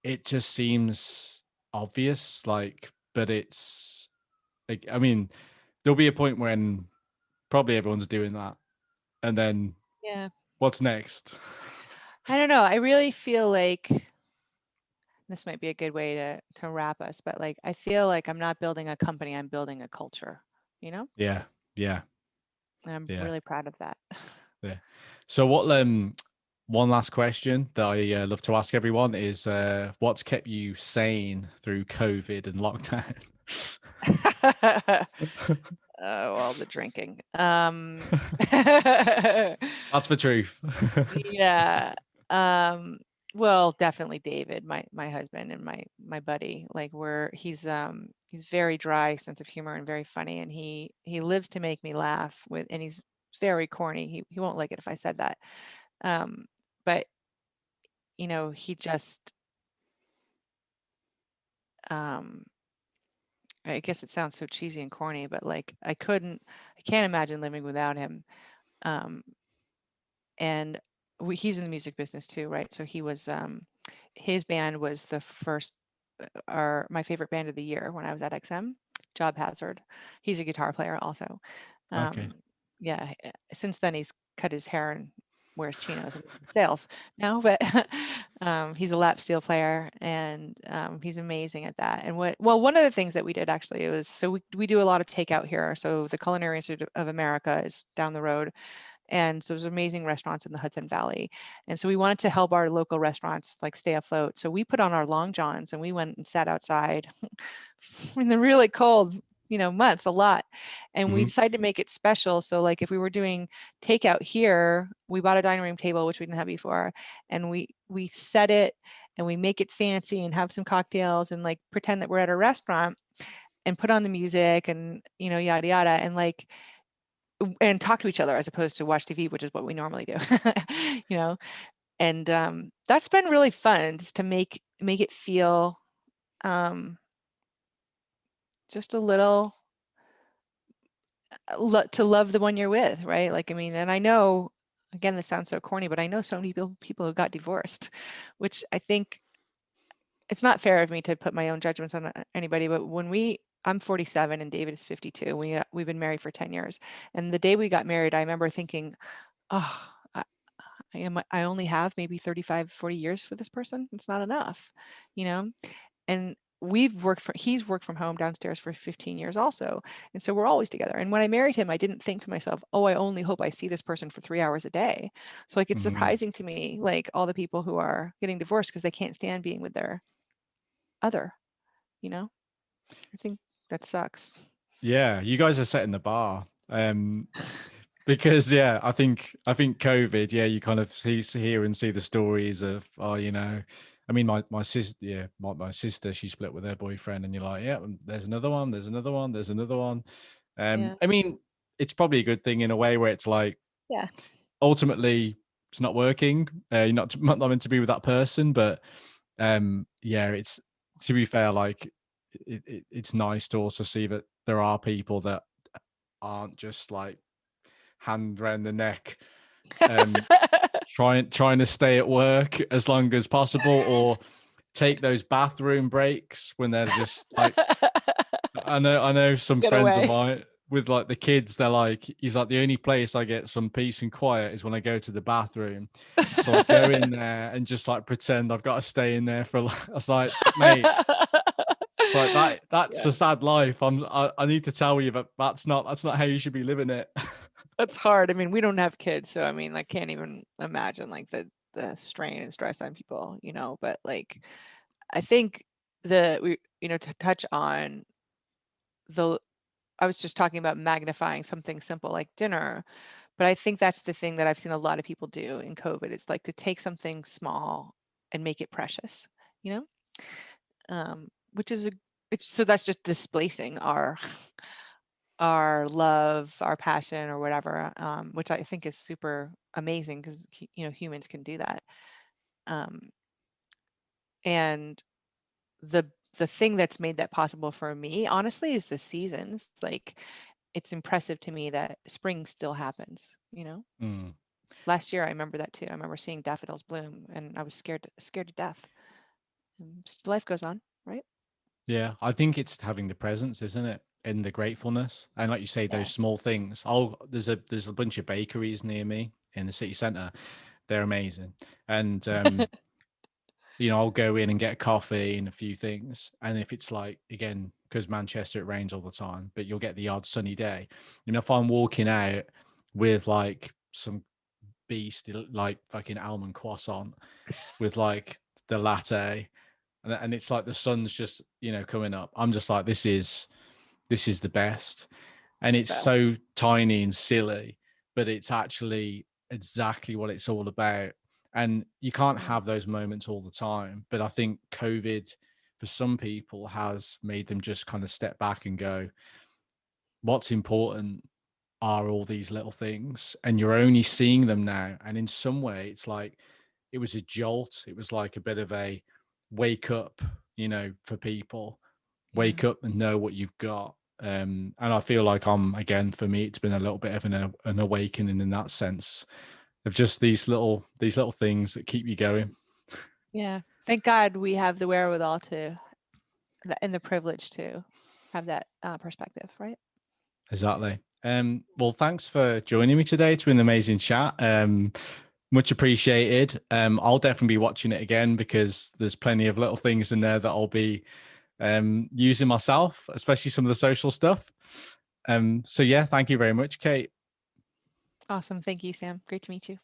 It just seems obvious, but it's like, I mean, there'll be a point when probably everyone's doing that. And then Yeah. what's next? I don't know. I really feel like this might be a good way to wrap us, but like, I feel like I'm not building a company, I'm building a culture, Yeah. And I'm really proud of that. Yeah. So one last question that I love to ask everyone is, what's kept you sane through COVID and lockdown? Well, the drinking. That's the truth. Yeah. Well, definitely David, my husband and my buddy. Like he's very dry sense of humor and very funny, and he lives to make me laugh and he's very corny. He won't like it if I said that. But he just I guess it sounds so cheesy and corny, but like I can't imagine living without him. And he's in the music business too, right? So his band was the first, my favorite band of the year when I was at XM, Job Hazard. He's a guitar player also. Okay. Yeah, since then he's cut his hair and wears chinos and sales now, but he's a lap steel player, and he's amazing at that. And one of the things that we did actually was, so we do a lot of takeout here. So the Culinary Institute of America is down the road. And so there's amazing restaurants in the Hudson Valley. And so we wanted to help our local restaurants like stay afloat. So we put on our long johns and we went and sat outside in the really cold, months a lot. And we decided to make it special. So like if we were doing takeout here, we bought a dining room table, which we didn't have before. And we set it and we make it fancy and have some cocktails and like pretend that we're at a restaurant and put on the music and, yada, yada. And like, and talk to each other as opposed to watch TV, which is what we normally do, and that's been really fun, just to make it feel just a little to love the one you're with, right? Like, I mean, and I know, again, this sounds so corny, but I know so many people who got divorced, which I think it's not fair of me to put my own judgments on anybody, but I'm 47 and David is 52. We've been married for 10 years. And the day we got married, I remember thinking, oh, I only have maybe 35, 40 years for this person. It's not enough, and he's worked from home downstairs for 15 years also. And so we're always together. And when I married him, I didn't think to myself, oh, I only hope I see this person for 3 hours a day. So like, it's surprising to me, like all the people who are getting divorced because they can't stand being with their other, I think that sucks. Yeah, you guys are setting the bar. Because I think COVID, you kind of hear and see the stories of, I mean, my sister, my sister, she split with her boyfriend, and you're like, yeah, there's another one, there's another one, there's another one. I mean, it's probably a good thing in a way where it's like, yeah, ultimately it's not working. You're not meant to be with that person, but it's, to be fair, like it's nice to also see that there are people that aren't just like hand around the neck, trying to stay at work as long as possible, or take those bathroom breaks when they're just like, I know some Get friends of away. mine with like the kids, they're like, he's like, the only place I get some peace and quiet is when I go to the bathroom. So I go in there and just like pretend I've got to stay in there for I was like, mate, like that's a sad life. I need to tell you that that's not how you should be living it. That's hard. I mean, we don't have kids, so I mean, I can't even imagine like the strain and stress on people, but like, I think to touch on the, I was just talking about magnifying something simple like dinner, but I think that's the thing that I've seen a lot of people do in COVID. It's like to take something small and make it precious, you know, which is so that's just displacing our our love, our passion, or whatever, which I think is super amazing because humans can do that. Um, and the the thing that's made that possible for me, honestly, is the seasons. Like, it's impressive to me that spring still happens. Mm. Last year, I remember that too. I remember seeing daffodils bloom, and I was scared to death. Life goes on, right? Yeah, I think it's having the presence, isn't it? And the gratefulness. And like you say, Yeah. those small things. Oh, there's a bunch of bakeries near me in the city center. They're amazing. And I'll go in and get a coffee and a few things. And if it's like, again, because Manchester, it rains all the time, but you'll get the odd sunny day. If I'm walking out with like some beast, like fucking almond croissant with like the latte, and it's like the sun's just, coming up, I'm just like, this is the best. And it's So, so tiny and silly, but it's actually exactly what it's all about. And you can't have those moments all the time, but I think COVID for some people has made them just kind of step back and go, what's important are all these little things, and you're only seeing them now. And in some way it's like it was a jolt, it was like a bit of a wake up, for people. yeah. Wake up and know what you've got. And I feel like again, for me, it's been a little bit of an awakening in that sense of just these little things that keep you going. Yeah. Thank God we have the wherewithal and the privilege to have that perspective, right? Exactly. Well, thanks for joining me today. It's been an amazing chat. Much appreciated. I'll definitely be watching it again because there's plenty of little things in there that I'll be using myself, especially some of the social stuff. So yeah, thank you very much, Kate. Awesome. Thank you, Sam. Great to meet you.